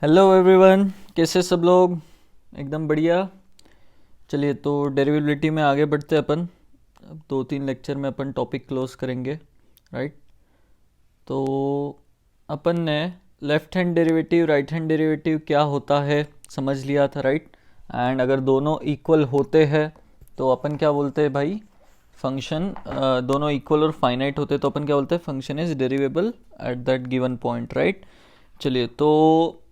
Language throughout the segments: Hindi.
हेलो एवरीवन, कैसे सब लोग। एकदम बढ़िया। चलिए तो डेरिवेबिलिटी में आगे बढ़ते हैं अपन। अब 2-3 लेक्चर में अपन टॉपिक क्लोज करेंगे, राइट। तो अपन ने left hand derivative right hand derivative क्या होता है समझ लिया था, राइट। एंड अगर दोनों इक्वल होते हैं तो अपन क्या बोलते हैं भाई, फंक्शन दोनों इक्वल और फाइनाइट होते तो अपन क्या बोलते हैं, function is derivable at that given point, right. चलिए तो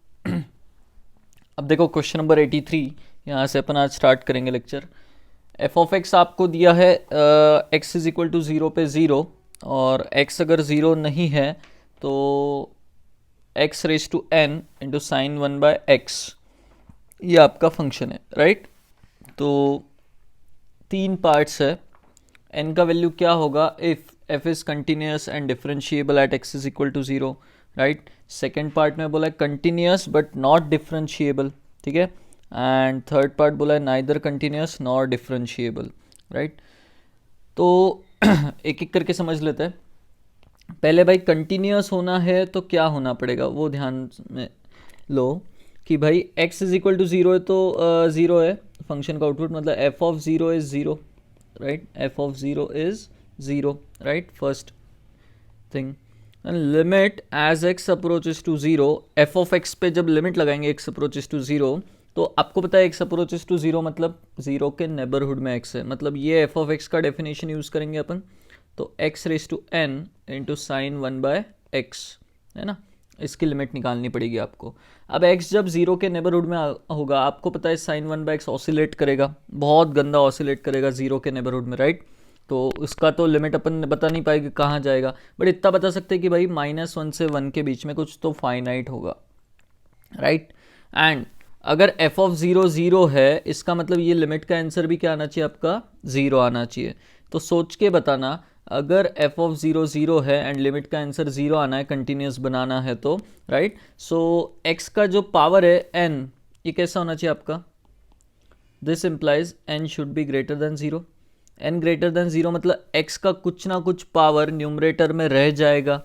अब देखो क्वेश्चन नंबर 83, यहाँ से अपन आज स्टार्ट करेंगे लेक्चर। एफ ऑफ एक्स आपको दिया है x is equal to zero पे ज़ीरो, और एक्स अगर ज़ीरो नहीं है तो x raise to n into sine one by x, ये आपका फंक्शन है, राइट। तो तीन पार्ट्स है। एन का वैल्यू क्या होगा if f is continuous and differentiable at x is equal to zero, right. Second part में बोला है कंटिन्यूस बट नॉट डिफरेंशिएबल, ठीक है। एंड थर्ड पार्ट बोला है neither continuous nor differentiable, right. तो एक एक करके समझ लेते हैं। पहले भाई कंटिन्यूस होना है तो क्या होना पड़ेगा वो ध्यान में लो कि भाई x is equal to zero है तो ज़ीरो है फंक्शन का आउटपुट, मतलब f of zero is zero, right. F of zero is zero, right, first thing. Limit as x approaches to zero, f of x पे जब लिमिट लगाएंगे एक्स अप्रोचेस टू ज़ीरो, तो आपको पता है एक्स अप्रोचेस टू ज़ीरो मतलब ज़ीरो के नेबरहुड में एक्स है, मतलब ये एफ ऑफ एक्स का डेफिनेशन यूज़ करेंगे अपन। तो x raise to n into sine one by x, है ना, इसकी लिमिट निकालनी पड़ेगी आपको। अब x जब जीरो के नेबरहुड में होगा, आपको पता है sign one by x oscillate करेगा, बहुत गंदा ऑसिलेट करेगा जीरो के नेबरहुड में, राइट। तो उसका तो लिमिट अपन बता नहीं पाएंगे कहाँ जाएगा, बट इतना बता सकते हैं कि भाई -1 से 1 के बीच में कुछ तो फाइनाइट होगा, राइट। एंड अगर एफ ऑफ ज़ीरो ज़ीरो है, इसका मतलब ये लिमिट का आंसर भी क्या आना चाहिए, आपका ज़ीरो आना चाहिए। तो सोच के बताना, अगर एफ ऑफ ज़ीरो ज़ीरो है एंड लिमिट का आंसर ज़ीरो आना है, कंटिन्यूस बनाना है तो, राइट। सो एक्स का जो पावर है एन, ये कैसा होना चाहिए आपका, this implies n should be greater than zero. N greater than zero मतलब एक्स का कुछ ना कुछ पावर न्यूमरेटर में रह जाएगा।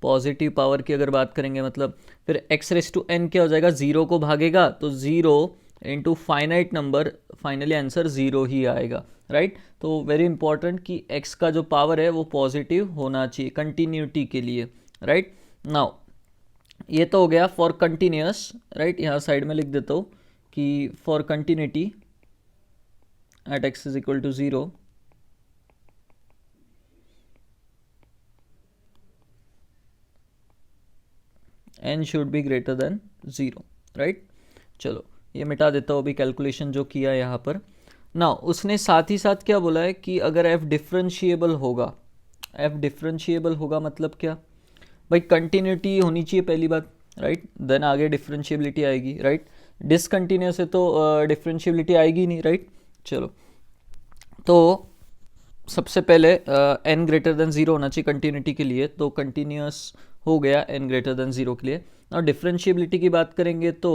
पॉजिटिव पावर की अगर बात करेंगे मतलब फिर एक्स रेस टू एन क्या हो जाएगा, ज़ीरो को भागेगा तो zero into finite number, finally answer zero ही आएगा, राइट। तो वेरी इंपॉर्टेंट कि एक्स का जो पावर है वो पॉजिटिव होना चाहिए कंटिन्यूटी के लिए, राइट। नाउ ये तो हो गया फॉर कंटिन्यूस, राइट। यहाँ साइड में लिख देता हूँ कि for continuity at x is equal to zero, n should be greater than zero, right. चलो ये मिटा देता हूँ अभी कैलकुलेशन जो किया यहाँ पर ना। उसने साथ ही साथ क्या बोला है कि अगर एफ डिफरेंशिएबल होगा, एफ डिफरेंशिएबल होगा मतलब क्या भाई, कंटिन्यूटी होनी चाहिए पहली बात, राइट, देन आगे डिफरेंशिएबिलिटी आएगी, राइट। डिसकंटिन्यूस है तो डिफरेंशिएबिलिटी आएगी नहीं, राइट। चलो तो सबसे पहले एन ग्रेटर देन ज़ीरो होना चाहिए कंटिन्यूटी के लिए, तो कंटिन्यूस हो गया एन ग्रेटर देन ज़ीरो के लिए। और डिफरेंशिएबिलिटी की बात करेंगे तो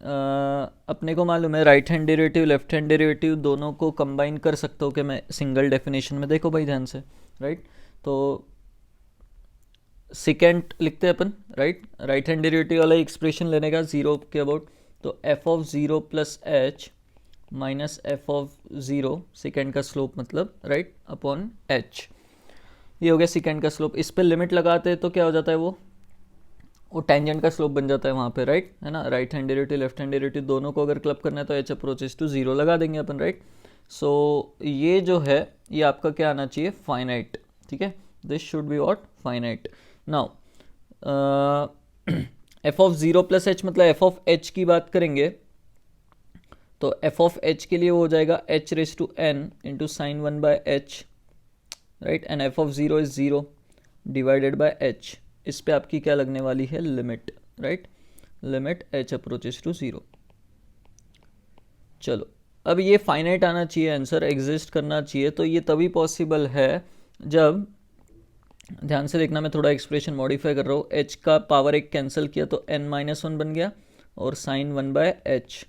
अपने को मालूम है right hand derivative left hand derivative दोनों को कंबाइन कर सकता हूँ कि मैं सिंगल डेफिनेशन में, देखो भाई ध्यान से, राइट। तो सेकेंड लिखते हैं अपन, राइट, राइट हैंड डेरिवेटिव वाला एक्सप्रेशन लेने का ज़ीरो के अबाउट, तो f of zero plus h minus f of zero second का स्लोप मतलब, राइट, अपॉन एच, ये हो गया सेकेंड का स्लोप। इस पर लिमिट लगाते हैं तो क्या हो जाता है, वो टेंजेंट का स्लोप बन जाता है वहाँ पे, राइट, है ना। Right hand derivative left hand derivative दोनों को अगर क्लब करना है तो एच अप्रोचेस टू ज़ीरो लगा देंगे अपन, राइट। सो ये जो है ये आपका क्या आना चाहिए, फाइनाइट, ठीक है, this should be what, finite. Now F of zero plus H मतलब एफ ऑफ एच की बात करेंगे तो एफ ऑफ एच के लिए वो हो जाएगा h raise to n into sine one by h, right. And f of zero is zero divided by h, इस पे आपकी क्या लगने वाली है, limit, right, limit h approaches to zero. चलो अब ये फाइनाइट आना चाहिए, आंसर एग्जिस्ट करना चाहिए, तो ये तभी पॉसिबल है जब, ध्यान से देखना मैं थोड़ा एक्सप्रेशन मॉडिफाई कर रहा हूँ, एच का पावर एक कैंसिल किया तो एन माइनस वन बन गया और साइन वन बाय एच।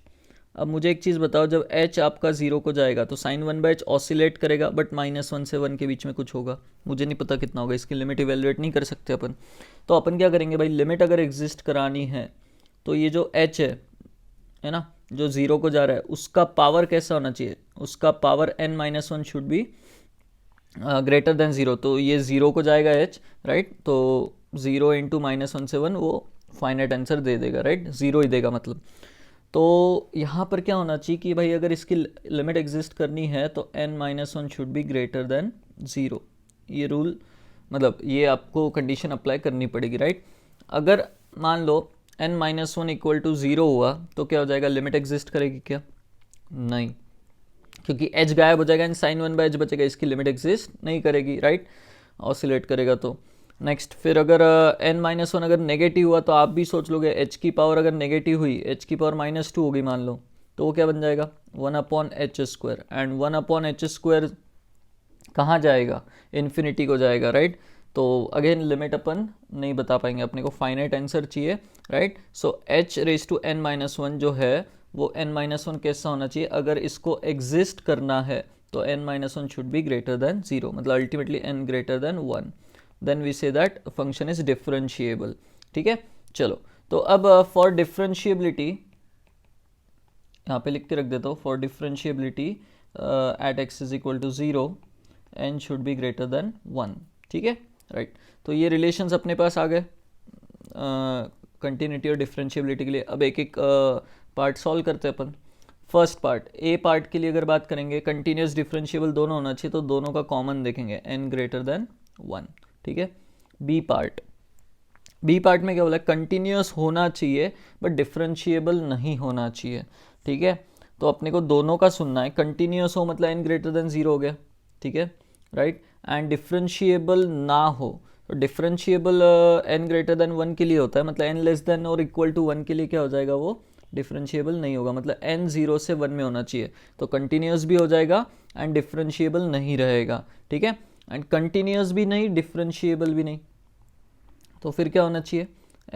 अब मुझे एक चीज़ बताओ, जब h आपका ज़ीरो को जाएगा तो sine one by H oscillate करेगा बट -1 से 1 के बीच में कुछ होगा, मुझे नहीं पता कितना होगा, इसकी लिमिट इवेलुएट नहीं कर सकते अपन। तो अपन क्या करेंगे भाई, लिमिट अगर एग्जिस्ट करानी है तो ये जो h है ना, जो 0 को जा रहा है, उसका पावर कैसा होना चाहिए, उसका power n-1 should be greater than 0। तो ये 0 को जाएगा h, राइट, तो 0 इंटू -1 से 1 वो फाइनाइट आंसर दे देगा, राइट, 0 ही देगा मतलब। तो यहाँ पर क्या होना चाहिए कि भाई अगर इसकी लिमिट एग्जिस्ट करनी है तो n-1 should be greater than 0। ये रूल मतलब ये आपको कंडीशन अप्लाई करनी पड़ेगी, राइट। अगर मान लो n-1 इक्वल टू 0 हुआ तो क्या हो जाएगा, लिमिट एग्जिस्ट करेगी क्या, नहीं, क्योंकि h गायब हो जाएगा एंड साइन 1/h बचेगा, इसकी लिमिट एग्जिस्ट नहीं करेगी, राइट, ऑसिलेट करेगा। तो नेक्स्ट फिर अगर n-1 अगर नेगेटिव हुआ तो आप भी सोच लोगे h की पावर अगर नेगेटिव हुई, h की पावर -2 होगी मान लो, तो वो क्या बन जाएगा 1/h², एंड 1/h² कहाँ जाएगा, इन्फिनिटी को जाएगा, राइट। तो अगेन लिमिट अपन नहीं बता पाएंगे, अपने को फाइनाइट आंसर चाहिए, राइट। सो h⁻n-1 जो है वो n-1 कैसा होना चाहिए, अगर इसको एग्जिस्ट करना है तो n-1 should be greater than 0, मतलब ultimately n greater than 1, then we say that function is differentiable, ठीक है। चलो तो अब फॉर डिफरेंशिएबिलिटी यहाँ पे लिख के रख देता हूँ, for differentiability at x is equal to 0 n should be greater than 1, ठीक है, राइट। तो ये रिलेशंस अपने पास आ गए कंटिन्यूटी और डिफरेंशिएबिलिटी के लिए। अब एक एक पार्ट सॉल्व करते हैं अपन। फर्स्ट पार्ट, ए पार्ट के लिए अगर बात करेंगे, कंटिन्यूस डिफरेंशिएबल दोनों होना चाहिए, तो दोनों का कॉमन देखेंगे n ग्रेटर देन 1, ठीक है। बी पार्ट, बी पार्ट में क्या बोला, कंटिन्यूस होना चाहिए बट डिफरेंशिएबल नहीं होना चाहिए, ठीक है। तो अपने को दोनों का सुनना है, कंटिन्यूस हो मतलब n ग्रेटर देन 0 हो गया, ठीक है, राइट, एंड डिफरेंशिएबल ना हो तो डिफरेंशिएबल n ग्रेटर देन 1 के लिए होता है, मतलब n लेस देन और इक्वल टू 1 के लिए क्या हो जाएगा, वो डिफरेंशिएबल नहीं होगा, मतलब n 0 से 1 में होना चाहिए, तो कंटिन्यूस भी हो जाएगा एंड डिफरेंशिएबल नहीं रहेगा, ठीक है। एंड कंटिन्यूस भी नहीं, डिफरेंशिएबल भी नहीं, तो फिर क्या होना चाहिए,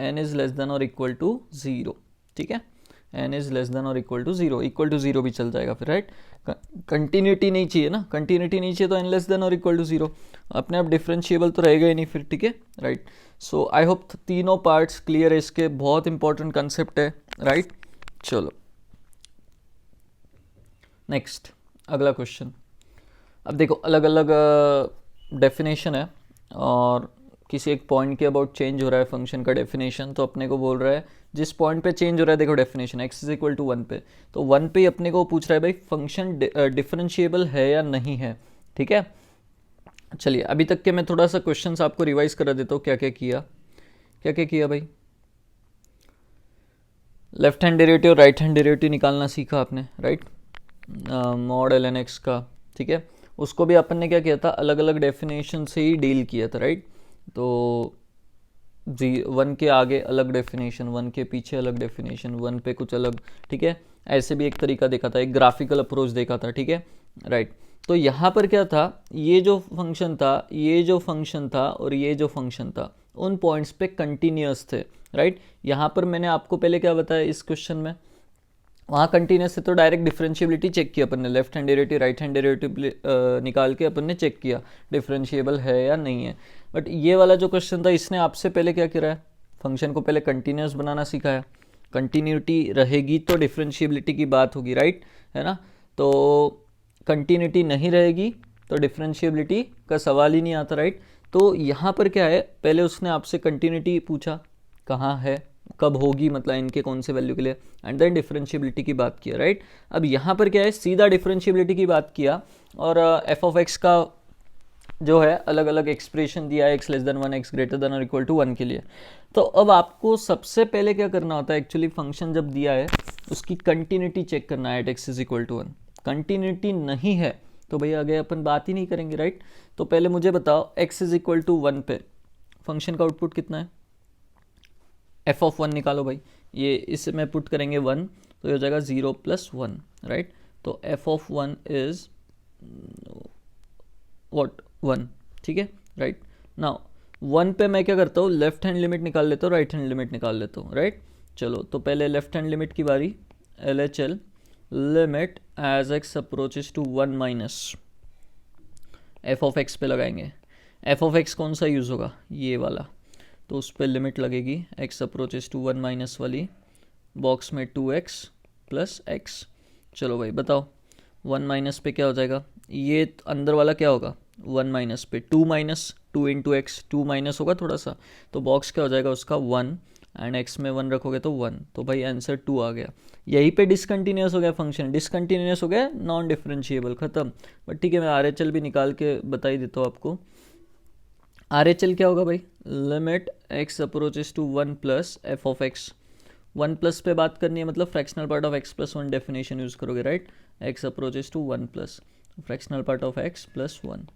n इज लेस देन और इक्वल टू 0, ठीक है, n इज लेस देन और इक्वल टू 0, इक्वल टू 0 भी चल जाएगा फिर, राइट। कंटिन्यूटी नहीं चाहिए ना, कंटिन्यूटी नहीं चाहिए तो n लेस देन और इक्वल टू 0, अपने आप डिफरेंशिएबल तो रहेगा ही नहीं फिर, ठीक है, राइट। सो आई होप तीनों पार्ट्स क्लियर है, इसके बहुत इंपॉर्टेंट कंसेप्ट है, राइट। चलो नेक्स्ट अगला क्वेश्चन। अब देखो अलग अलग डेफिनेशन है और किसी एक पॉइंट के अबाउट चेंज हो रहा है फंक्शन का डेफिनेशन, तो अपने को बोल रहा है जिस पॉइंट पे चेंज हो रहा है, देखो definition x is equal to 1 पे, तो 1 पे अपने को पूछ रहा है भाई फंक्शन डिफरेंशिएबल है या नहीं है, ठीक है। चलिए अभी तक के मैं थोड़ा सा क्वेश्चंस आपको रिवाइज करा देता हूँ, क्या क्या किया भाई। लेफ्ट हैंड डेरिवेटिव और राइट हैंड डेरिवेटिव निकालना सीखा आपने, राइट, मॉड ln x का, ठीक है। उसको भी अपन ने क्या किया था, अलग अलग डेफिनेशन से ही डील किया था, राइट। तो 1 के आगे अलग डेफिनेशन, 1 के पीछे अलग डेफिनेशन, 1 पे कुछ अलग, ठीक है। ऐसे भी एक तरीका देखा था, एक ग्राफिकल अप्रोच देखा था, ठीक है, राइट। तो यहाँ पर क्या था, ये जो फंक्शन था, ये जो फंक्शन था और ये जो फंक्शन था, उन पॉइंट्स पे कंटिन्यूस थे, राइट। यहाँ पर मैंने आपको पहले क्या बताया इस क्वेश्चन में, वहाँ कंटिन्यूस से तो डायरेक्ट डिफरेंशिएबिलिटी चेक किया अपन ने, left hand derivative right hand derivative निकाल के अपन ने चेक किया डिफरेंशिएबल है या नहीं है। बट ये वाला जो क्वेश्चन था, इसने आपसे पहले क्या किया है, फंक्शन को पहले कंटिन्यूस बनाना सिखाया, कंटिन्यूटी रहेगी तो डिफरेंशिएबिलिटी की बात होगी, राइट, है ना। तो कंटिन्यूटी नहीं रहेगी तो डिफरेंशिएबिलिटी का सवाल ही नहीं आता, राइट। तो यहाँ पर क्या है, पहले उसने आपसे कंटिन्यूटी पूछा कहाँ है, कब होगी, मतलब इनके कौन से वैल्यू के लिए, एंड देन डिफरेंशिएबिलिटी की बात किया, राइट। अब यहाँ पर क्या है, सीधा डिफरेंशिएबिलिटी की बात किया और एफ ऑफ एक्स का जो है अलग अलग एक्सप्रेशन दिया है, x less than 1, x greater than और इक्वल टू 1 के लिए। तो अब आपको सबसे पहले क्या करना होता है, एक्चुअली फंक्शन जब दिया है उसकी कंटिन्यूटी चेक करना है at x is equal to 1। Continuity नहीं है तो भैया आगे अपन बात ही नहीं करेंगे, राइट। तो पहले मुझे बताओ एक्स इज इक्वल टू 1 पे फंक्शन का आउटपुट कितना है, एफ ऑफ 1 निकालो भाई, ये इसे में पुट करेंगे 1 तो ये हो जाएगा 0 + 1, राइट। तो एफ ऑफ 1 इज व्हाट 1, ठीक है, राइट। नाउ 1 पे मैं क्या करता हूँ, लेफ्ट हैंड लिमिट निकाल लेता हूँ, राइट हैंड लिमिट निकाल लेता हूँ, राइट। चलो तो पहले लेफ्ट हैंड लिमिट की बारी, LHL limit as x approaches to 1 minus f of x पे लगाएंगे। एफ ऑफ एक्स कौन सा यूज़ होगा, ये वाला, तो उस पर लिमिट लगेगी एक्स अप्रोचेस टू 1 माइनस वाली, बॉक्स में 2x प्लस x। चलो भाई बताओ, 1 माइनस पे क्या हो जाएगा, ये अंदर वाला क्या होगा 1 माइनस पे 2 माइनस 2 इंटू एक्स, 2 माइनस होगा थोड़ा सा, तो बॉक्स क्या हो जाएगा उसका 1, एंड x में 1 रखोगे तो 1, तो भाई आंसर 2 आ गया। यहीं पे डिसकंटिन्यूस हो गया फंक्शन, डिसकंटिन्यूस हो गया, नॉन डिफरेंशिएबल, ख़त्म। बट ठीक है, मैं RHL भी निकाल के बता ही देता हूँ आपको। RHL क्या होगा भाई, limit x approaches to 1 plus f of x. 1 plus पे बात करनी है, मतलब fractional part of x plus 1 definition use करोगे, right. x approaches to 1 plus fractional part of x plus 1,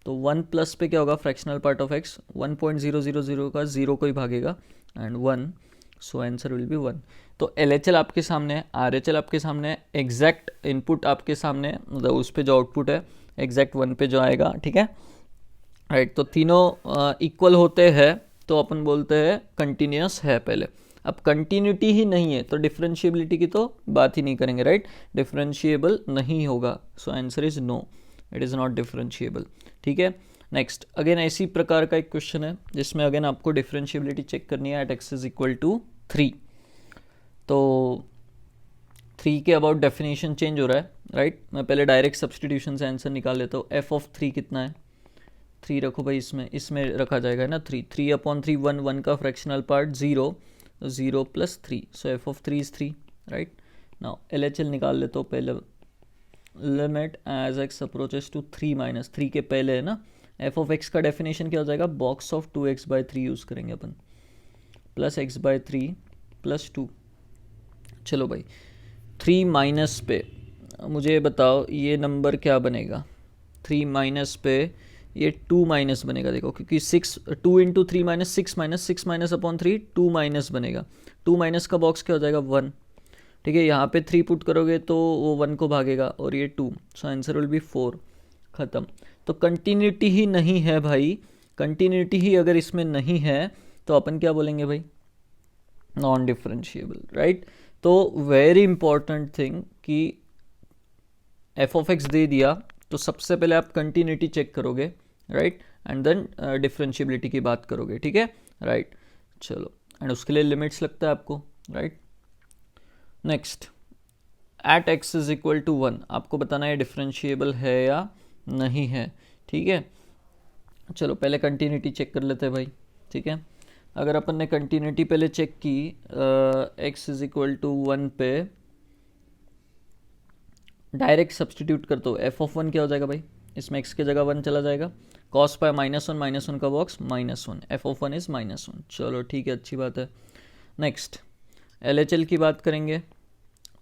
तो 1 प्लस पे क्या होगा, फ्रैक्शनल पार्ट ऑफ x 1.000 का 0 को ही भागेगा, and 1, so answer will B 1। तो LHL आपके सामने है, RHL आपके सामने है, एग्जैक्ट इनपुट आपके सामने है, मतलब उस पे जो आउटपुट है एग्जैक्ट 1 पे जो आएगा, ठीक है, राइट। तो तीनों इक्वल होते हैं तो अपन बोलते हैं कंटिन्यूस है पहले। अब कंटिन्यूटी ही नहीं है तो डिफरेंशिएबिलिटी की तो बात ही नहीं करेंगे, राइट। डिफरेंशिएबल नहीं होगा, so answer is no, it is not differentiable, ठीक है। नेक्स्ट अगेन ऐसी प्रकार का एक क्वेश्चन है जिसमें अगेन आपको डिफरेंशिएबिलिटी चेक करनी है at x is equal to 3। तो 3 के अबाउट डेफिनेशन चेंज हो रहा है, राइट। मैं पहले डायरेक्ट सब्सटीट्यूशन से आंसर निकाल लेता हूँ। एफ ऑफ 3 कितना है, 3 रखो भाई, इसमें रखा जाएगा ना 3 अपॉन 3, 1 का fractional part 0, 0 plus 3, so f of 3 is 3, right. Now LHL निकाल लेते हो पहले, limit as x approaches to 3 minus 3 के पहले है ना, एफ ऑफ एक्स का डेफिनेशन क्या हो जाएगा, बॉक्स ऑफ 2x/3 यूज़ करेंगे अपन, प्लस x/3 प्लस 2। चलो भाई 3 माइनस पे मुझे बताओ ये नंबर क्या बनेगा, 3 माइनस पे ये 2 माइनस बनेगा, देखो क्योंकि 6 2 into 3 minus 6 minus upon 3 2 minus बनेगा, 2 माइनस का बॉक्स क्या हो जाएगा 1, ठीक है। यहाँ पे 3 पुट करोगे तो वो 1 को भागेगा और ये 2, सो आंसर विल बी 4, ख़त्म। तो कंटिन्यूटी ही नहीं है भाई, कंटिन्यूटी ही अगर इसमें नहीं है तो अपन क्या बोलेंगे भाई, नॉन डिफरेंशिएबल, राइट। तो वेरी इंपॉर्टेंट थिंग कि एफ ऑफ एक्स दे दिया तो सबसे पहले आप कंटिन्यूटी चेक करोगे, राइट, एंड देन डिफरेंशिएबिलिटी की बात करोगे, ठीक है, राइट। चलो, एंड उसके लिए लिमिट्स लगता है आपको, right. Next at x is equal to 1 आपको बताना है डिफरेंशिएबल है या नहीं है, ठीक है। चलो पहले कंटिन्यूटी चेक कर लेते हैं भाई, ठीक है। अगर अपन ने कंटिन्यूटी पहले चेक की एक्स इज इक्वल टू 1 पे डायरेक्ट सब्सटीट्यूट कर दो, एफ ऑफ 1 क्या हो जाएगा भाई, इसमें x की जगह 1 चला जाएगा, कॉस पाई -1 का बॉक्स -1, एफ ऑफ 1 इज -1। चलो ठीक है, अच्छी बात है। नेक्स्ट LHL की बात करेंगे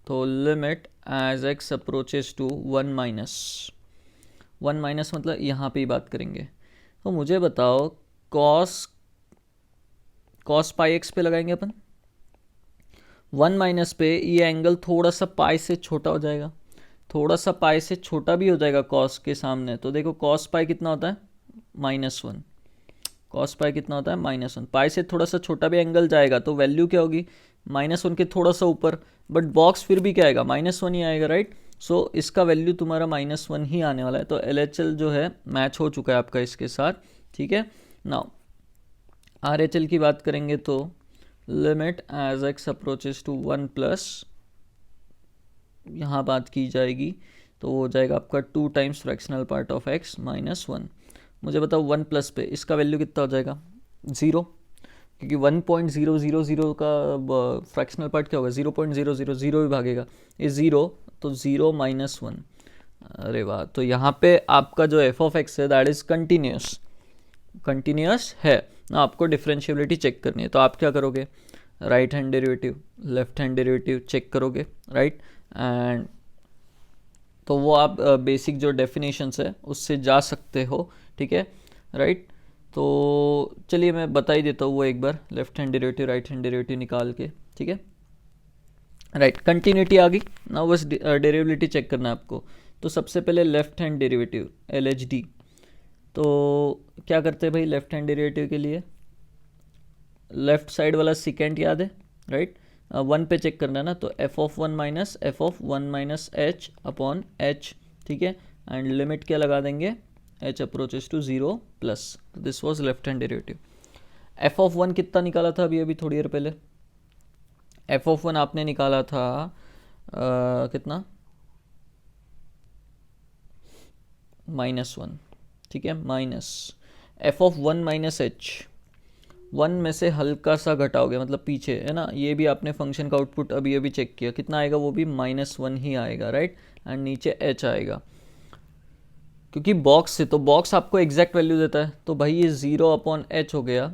तो limit as x approaches to 1 minus मतलब यहाँ पे ही बात करेंगे। तो मुझे बताओ कॉस पाई एक्स पे लगाएंगे अपन, 1 माइनस पे ये एंगल थोड़ा सा पाई से छोटा हो जाएगा, थोड़ा सा पाई से छोटा भी हो जाएगा कॉस के सामने, तो देखो कॉस पाई कितना होता है -1, कॉस पाई कितना होता है -1, पाई से थोड़ा सा छोटा भी एंगल जाएगा तो वैल्यू क्या होगी -1 के थोड़ा सा ऊपर, बट बॉक्स फिर भी क्या आएगा -1 ही आएगा, राइट। सो इसका वैल्यू तुम्हारा -1 ही आने वाला है, तो LHL जो है मैच हो चुका है आपका इसके साथ, ठीक है। नाउ RHL की बात करेंगे तो limit as x approaches to 1 plus, यहाँ बात की जाएगी तो वो हो जाएगा आपका 2 times fractional part of x -1। मुझे बताओ 1 प्लस पे इसका वैल्यू कितना हो जाएगा 0, क्योंकि 1.000 का फ्रैक्शनल पार्ट क्या होगा 0.000 भी भागेगा, ये 0 तो 0 -1, अरे वाह। तो यहाँ पे आपका जो एफ ऑफ एक्स है दैट इज कंटिन्यूस है ना। आपको डिफरेंशिएबिलिटी चेक करनी है तो आप क्या करोगे, right hand derivative left hand derivative check करोगे, राइट। एंड तो वो आप बेसिक जो डेफिनेशंस है उससे जा सकते हो, ठीक है, राइट। तो चलिए मैं बता ही देता हूँ वो एक बार, left hand derivative right hand derivative निकाल के, ठीक है, राइट। कंटिन्यूटी आ गई ना, बस डेरिवेबिलिटी चेक करना है आपको। तो सबसे पहले लेफ्ट हैंड डेरिवेटिव LHD, तो क्या करते हैं भाई लेफ्ट हैंड डेरिवेटिव के लिए, लेफ्ट साइड वाला सिकेंड याद है, राइट, 1 पे चेक करना है ना, तो f of 1 minus f of 1 minus h upon h, ठीक है, एंड लिमिट क्या लगा देंगे h approaches to 0 plus, this was left hand derivative. F of 1 कितना निकाला था अभी थोड़ी देर पहले, एफ ऑफ वन आपने निकाला था कितना, -1, ठीक है, minus f of one minus H, one में से हल्का सा घटाओगे मतलब पीछे है ना, ये भी आपने फंक्शन का आउटपुट अभी अभी चेक किया कितना आएगा, वो भी -1 ही आएगा, राइट, एंड नीचे एच आएगा, क्योंकि बॉक्स से, तो बॉक्स आपको एग्जैक्ट वैल्यू देता है, तो भाई ये 0/h हो गया,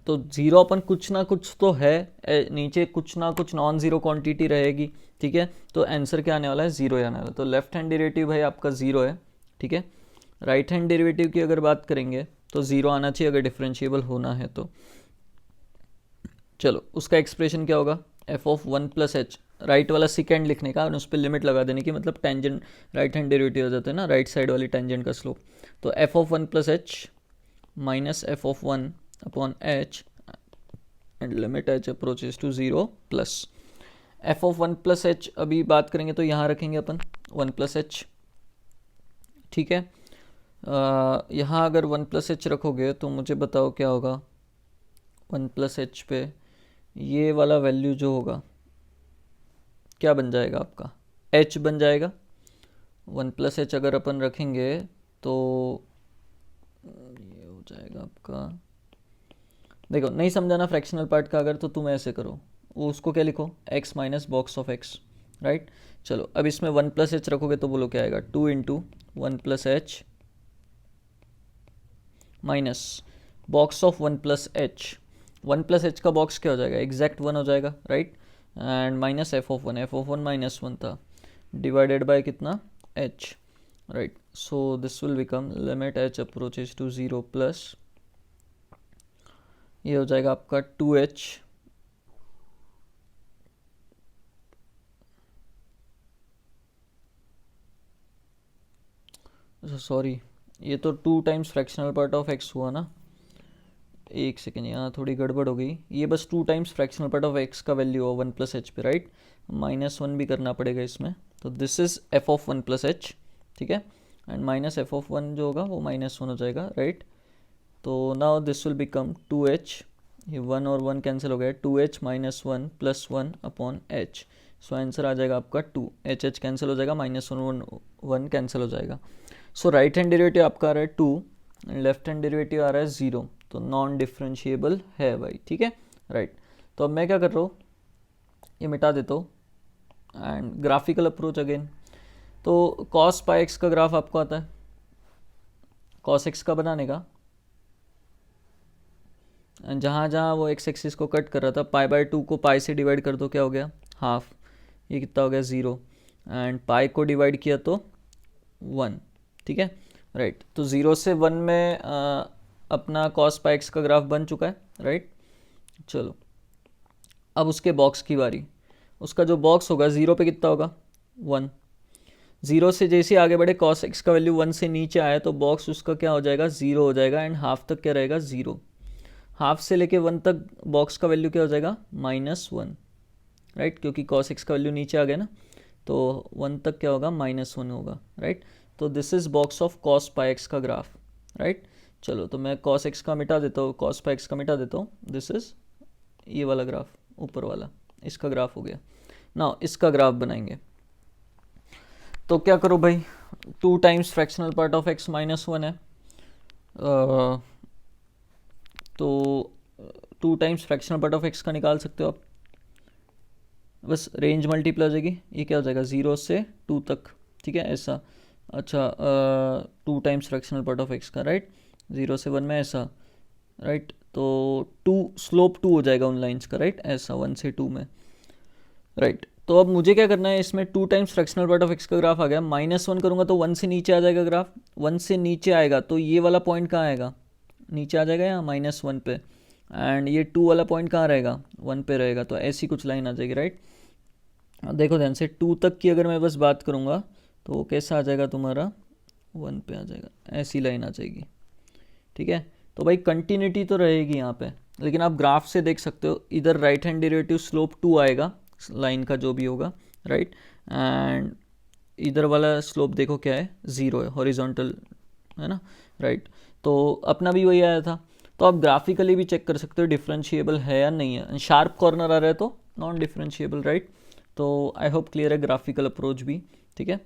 तो 0 अपन कुछ ना कुछ तो है, नीचे कुछ ना कुछ नॉन ज़ीरो क्वांटिटी रहेगी, ठीक है, तो आंसर क्या आने वाला है, 0 आने वाला है, तो लेफ्ट हैंड डेरिवेटिव भाई आपका 0 है, ठीक है। राइट हैंड डेरिवेटिव की अगर बात करेंगे तो 0 आना चाहिए अगर डिफरेंशिएबल होना है तो। चलो उसका एक्सप्रेशन क्या होगा, F of one plus H, right वाला सेकेंड लिखने का और उस पर लिमिट लगा देने की, मतलब टेंजेंट राइट हैंड डेरिवेटिव हो जाता है ना, राइट साइड वाली टेंजेंट का स्लोप, तो f of one plus h minus f of one upon h and limit h approaches to 0 plus f of one plus h, अभी बात करेंगे तो यहाँ रखेंगे अपन 1 प्लस एच, ठीक है। यहाँ अगर 1 प्लस एच रखोगे तो मुझे बताओ क्या होगा, 1 प्लस एच पे ये वाला वैल्यू जो होगा क्या बन जाएगा आपका, h बन जाएगा। 1 प्लस एच अगर अपन रखेंगे तो ये हो जाएगा आपका, देखो नहीं समझाना फ्रैक्शनल पार्ट का अगर, तो तुम ऐसे करो, वो उसको क्या लिखो, x minus box of x, right. चलो अब इसमें 1 प्लस एच रखोगे तो बोलो क्या आएगा, 2 into 1 plus h minus box of 1 plus h, 1 plus h का बॉक्स क्या हो जाएगा, एग्जैक्ट 1 हो जाएगा, right, and minus f of one -1 था, डिवाइडेड बाय कितना, h, right, so this will become limit h approaches to 0 plus, ये हो जाएगा आपका 2h सॉरी, ये तो 2 times fractional part of x हुआ ना, एक सेकेंड यहाँ थोड़ी गड़बड़ हो गई, ये बस 2 times fractional part of x का वैल्यू हो 1 प्लस एच पे, राइट, -1 भी करना पड़ेगा इसमें, तो this is F of 1 plus H, ठीक है, एंड माइनस एफ ऑफ 1 जो होगा वो -1 हो जाएगा, राइट, तो now this will become 2h, ये 1 और 1 कैंसिल हो गया, 2h minus 1 plus 1 upon h, so answer आ जाएगा आपका 2, h कैंसिल हो जाएगा, -1 कैंसिल हो जाएगा, सो राइट हैंड डेरिवेटिव आपका आ रहा है 2 एंड लेफ्ट हैंड डेरिवेटिव आ रहा है 0, तो नॉन डिफरेंशिएबल है भाई, ठीक है, राइट। तो अब मैं क्या कर रहा हूँ, ये मिटा देता हूँ एंड ग्राफिकल अप्रोच अगेन, तो cos पाई एक्स का ग्राफ आपको आता है, cos एक्स का बनाने का, जहाँ जहाँ वो एक्स एक्सिस को कट कर रहा था, π/2 को पाई से डिवाइड कर दो, क्या हो गया, हाफ, ये कितना हो गया 0, एंड पाई को डिवाइड किया तो 1, ठीक है, राइट, तो 0 से 1 में अपना cos पाई एक्स का ग्राफ बन चुका है, राइट। चलो अब उसके बॉक्स की बारी, उसका जो बॉक्स होगा 0 पे कितना होगा 1, 0 से जैसे आगे बढ़े cos x का वैल्यू 1 से नीचे आया तो बॉक्स उसका क्या हो जाएगा 0 हो जाएगा, एंड हाफ तक क्या रहेगा 0, हाफ से लेके 1 तक बॉक्स का वैल्यू क्या हो जाएगा -1, राइट, क्योंकि cos x का वैल्यू नीचे आ गया ना, तो 1 तक क्या होगा -1 होगा, राइट, तो this is box of cos pi x का ग्राफ, राइट। चलो तो मैं cos x का मिटा देता हूँ, cos पाई एक्स का मिटा देता हूँ, दिस इज ये वाला ग्राफ ऊपर वाला, इसका ग्राफ हो गया। नाउ इसका ग्राफ बनाएंगे तो क्या करो भाई, 2 times fractional part of x -1 है, तो 2 times fractional part of x का निकाल सकते हो आप, बस रेंज मल्टीप्लाई हो जाएगी, ये क्या हो जाएगा 0 से 2 तक, ठीक है, ऐसा, अच्छा 2 times fractional part of x का, राइट, 0 से 1 में ऐसा, राइट, तो 2 स्लोप 2 हो जाएगा उन लाइंस का, राइट, ऐसा 1 से 2 में, राइट। तो अब मुझे क्या करना है, इसमें 2 times fractional part of x का ग्राफ आ गया, -1 करूँगा तो 1 से नीचे आ जाएगा ग्राफ, 1 से नीचे आएगा तो ये वाला पॉइंट कहाँ आएगा, नीचे आ जाएगा यहाँ -1 पे, एंड ये 2 वाला पॉइंट कहाँ रहेगा 1 पे रहेगा, तो ऐसी कुछ लाइन आ जाएगी, राइट। देखो ध्यान से 2 तक की अगर मैं बस बात करूँगा तो वो कैसा आ जाएगा तुम्हारा 1 पे आ जाएगा, ऐसी लाइन आ जाएगी, ठीक है। तो भाई कंटिन्यूटी तो रहेगी यहाँ पे, लेकिन आप ग्राफ से देख सकते हो इधर राइट हैंड डेरिवेटिव स्लोप 2 आएगा लाइन का जो भी होगा, राइट, एंड इधर वाला स्लोप देखो क्या है 0 है, हॉरिजॉन्टल है ना, राइट, तो अपना भी वही आया था, तो आप ग्राफिकली भी चेक कर सकते हो डिफरेंशिएबल है या नहीं है, शार्प कॉर्नर आ रहा है तो नॉन डिफरेंशिएबल, राइट। तो आई होप क्लियर है ग्राफिकल अप्रोच भी, ठीक है।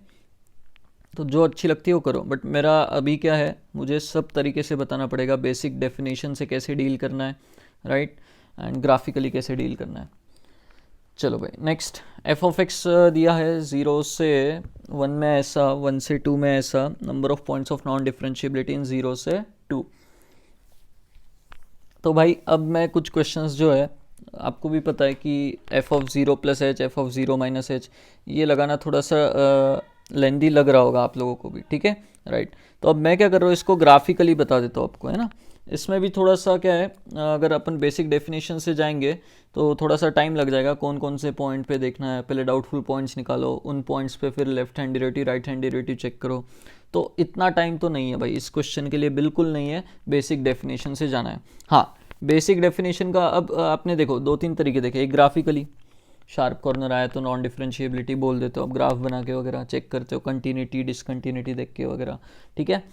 तो जो अच्छी लगती है वो करो, बट मेरा अभी क्या है, मुझे सब तरीके से बताना पड़ेगा, बेसिक डेफिनेशन से कैसे डील करना है, राइट, एंड ग्राफिकली कैसे डील करना है। चलो भाई नेक्स्ट, एफ ऑफ एक्स दिया है 0 से 1 में ऐसा, 1 से 2 में ऐसा, number of points of non differentiability in 0 से 2। तो भाई अब मैं कुछ क्वेश्चंस जो है, आपको भी पता है कि F of 0 plus H, F of 0 minus H, ये लगाना थोड़ा सा लेंदी लग रहा होगा आप लोगों को भी, ठीक है, राइट। तो अब मैं क्या कर रहा हूँ, इसको ग्राफिकली बता देता हूँ आपको, है ना। इसमें भी थोड़ा सा क्या है, अगर अपन बेसिक डेफिनेशन से जाएंगे तो थोड़ा सा टाइम लग जाएगा, कौन कौन से पॉइंट पे देखना है, पहले डाउटफुल पॉइंट्स निकालो, उन पॉइंट्स पे फिर left hand derivative right hand derivative check करो। तो इतना टाइम तो नहीं है भाई, इस क्वेश्चन के लिए बिल्कुल नहीं है, बेसिक डेफिनेशन से जाना है। हाँ, बेसिक डेफिनेशन का अब आपने देखो 2-3 तरीके देखे, एक ग्राफिकली, शार्प कॉर्नर आया तो नॉन डिफरेंशिएबिलिटी बोल देते हो, अब ग्राफ बना के वगैरह चेक करते हो, कंटिन्यूटी डिसकंटिन्यूटी देख के वगैरह, ठीक है।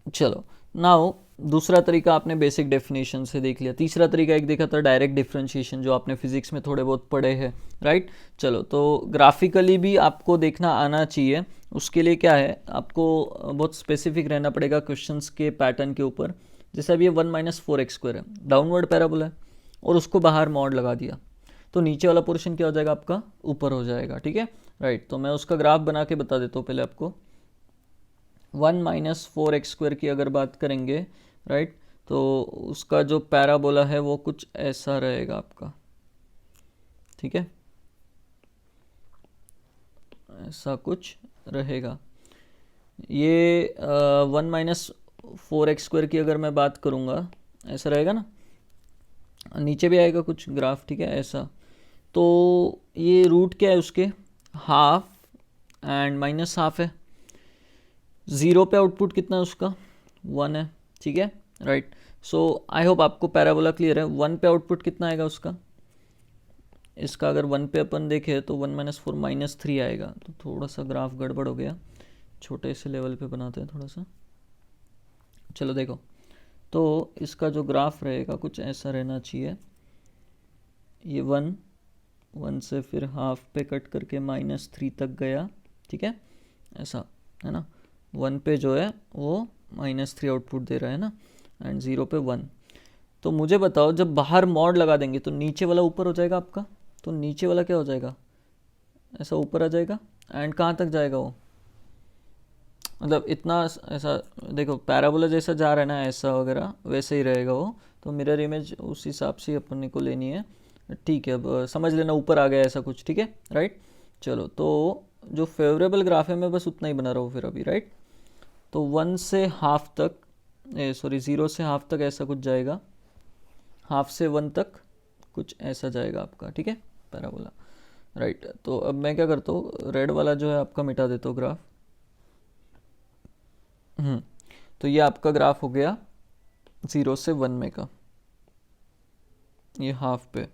चलो नाउ दूसरा तरीका आपने बेसिक डेफिनेशन से देख लिया। तीसरा तरीका एक देखा था डायरेक्ट डिफरेंशिएशन, जो आपने फिजिक्स में थोड़े बहुत पढ़े हैं, राइट। चलो तो ग्राफिकली भी आपको देखना आना चाहिए, उसके लिए क्या है, आपको बहुत स्पेसिफिक रहना पड़ेगा क्वेश्चंस के पैटर्न के ऊपर। जैसे अब ये 1 माइनस 4x² है, डाउनवर्ड पैराबोला है, और उसको बाहर मॉड लगा दिया, तो नीचे वाला पोर्शन क्या हो जाएगा आपका, ऊपर हो जाएगा, ठीक है, राइट। तो मैं उसका ग्राफ बना के बता देता हूँ पहले आपको। 1 माइनस 4x² की अगर बात करेंगे, राइट, तो उसका जो पैराबोला है वो कुछ ऐसा रहेगा आपका, ठीक है, ऐसा कुछ रहेगा। ये 1 माइनस 4x² की अगर मैं बात करूँगा, ऐसा रहेगा ना, नीचे भी आएगा कुछ ग्राफ, ठीक है, ऐसा। तो ये रूट क्या है उसके, हाफ एंड माइनस हाफ है। 0 पे आउटपुट कितना है उसका, 1 है, ठीक है, राइट। सो आई होप आपको पैराबोला क्लियर है। 1 पे आउटपुट कितना आएगा उसका, इसका अगर 1 पे अपन देखें तो 1 माइनस 4 माइनस 3 आएगा। तो थोड़ा सा ग्राफ गड़बड़ हो गया, छोटे से लेवल पे बनाते हैं थोड़ा सा। चलो देखो, तो इसका जो ग्राफ रहेगा कुछ ऐसा रहना चाहिए, ये 1 से फिर हाफ पे कट करके -3 तक गया, ठीक है, ऐसा है ना। 1 पे जो है वो -3 आउटपुट दे रहा है ना, एंड 0 पे 1। तो मुझे बताओ, जब बाहर मॉड लगा देंगे तो नीचे वाला ऊपर हो जाएगा आपका, तो नीचे वाला क्या हो जाएगा, ऐसा ऊपर आ जाएगा, एंड कहाँ तक जाएगा वो, मतलब इतना ऐसा देखो, पैराबोला जैसा जा रहा है ना ऐसा वगैरह, वैसे ही रहेगा वो। तो मिरर इमेज उस हिसाब से अपन को लेनी है, ठीक है। अब समझ लेना ऊपर आ गया ऐसा कुछ, ठीक है, राइट। चलो तो जो फेवरेबल ग्राफ है मैं बस उतना ही बना रहा हूँ फिर अभी, राइट। तो 1 से हाफ तक, 0 से हाफ तक ऐसा कुछ जाएगा, हाफ से 1 तक कुछ ऐसा जाएगा आपका, ठीक है, पैराबोला, राइट। तो अब मैं क्या करता हूँ, रेड वाला जो है आपका मिटा देता हूँ ग्राफ। तो ये आपका ग्राफ हो गया 0 से 1 में का, ये हाफ पे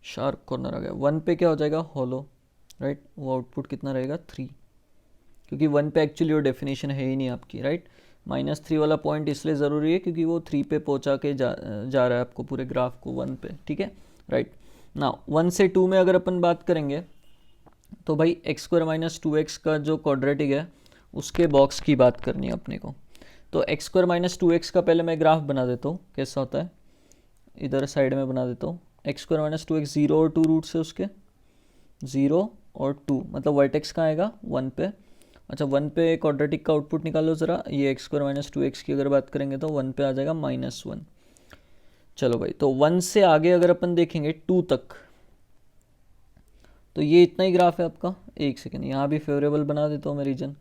शार्प कॉर्नर आ गया। 1 पे क्या हो जाएगा, हॉलो, राइट। वो आउटपुट कितना रहेगा, 3, क्योंकि 1 पे एक्चुअली वो डेफिनेशन है ही नहीं आपकी, राइट। -3 वाला पॉइंट इसलिए ज़रूरी है क्योंकि वो 3 पे पहुंचा के जा रहा है आपको पूरे ग्राफ को 1 पे, ठीक है, राइट। ना 1 से 2 में अगर अपन बात करेंगे तो भाई x² माइनस 2x का जो क्वाड्रेटिक है उसके बॉक्स की बात करनी है अपने को। तो x² माइनस 2x का पहले मैं ग्राफ बना देता हूँ, कैसा होता है, इधर साइड में बना देता हूँ। x² माइनस 2x 0 और 2 रूट्स है उसके, 0 और 2, मतलब वर्टेक्स कहाँ आएगा, 1 पे। अच्छा 1 पे क्वाड्रेटिक का आउटपुट निकालो ज़रा, ये x² माइनस 2x की अगर बात करेंगे तो 1 पे आ जाएगा -1। चलो भाई, तो 1 से आगे अगर अपन देखेंगे 2 तक, तो ये इतना ही ग्राफ है आपका। एक सेकेंड, यहाँ भी फेवरेबल बना देता हूँ मैं रीजन,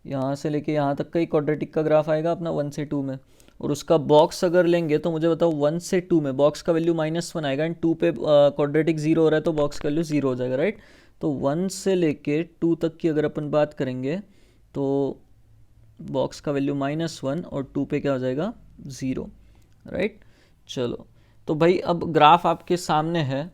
यहाँ से लेके यहाँ तक का ही क्वाड्रेटिक का ग्राफ आएगा अपना 1 से 2 में। और उसका बॉक्स अगर लेंगे तो मुझे बताओ 1 से 2 में बॉक्स का वैल्यू -1 आएगा, एंड 2 पे क्वाड्रेटिक 0 हो रहा है तो बॉक्स का वैल्यू 0 हो जाएगा, राइट। तो 1 से लेके 2 तक की अगर अपन बात करेंगे तो बॉक्स का वैल्यू -1 और 2 पे क्या हो जाएगा, 0, राइट। चलो तो भाई अब ग्राफ आपके सामने है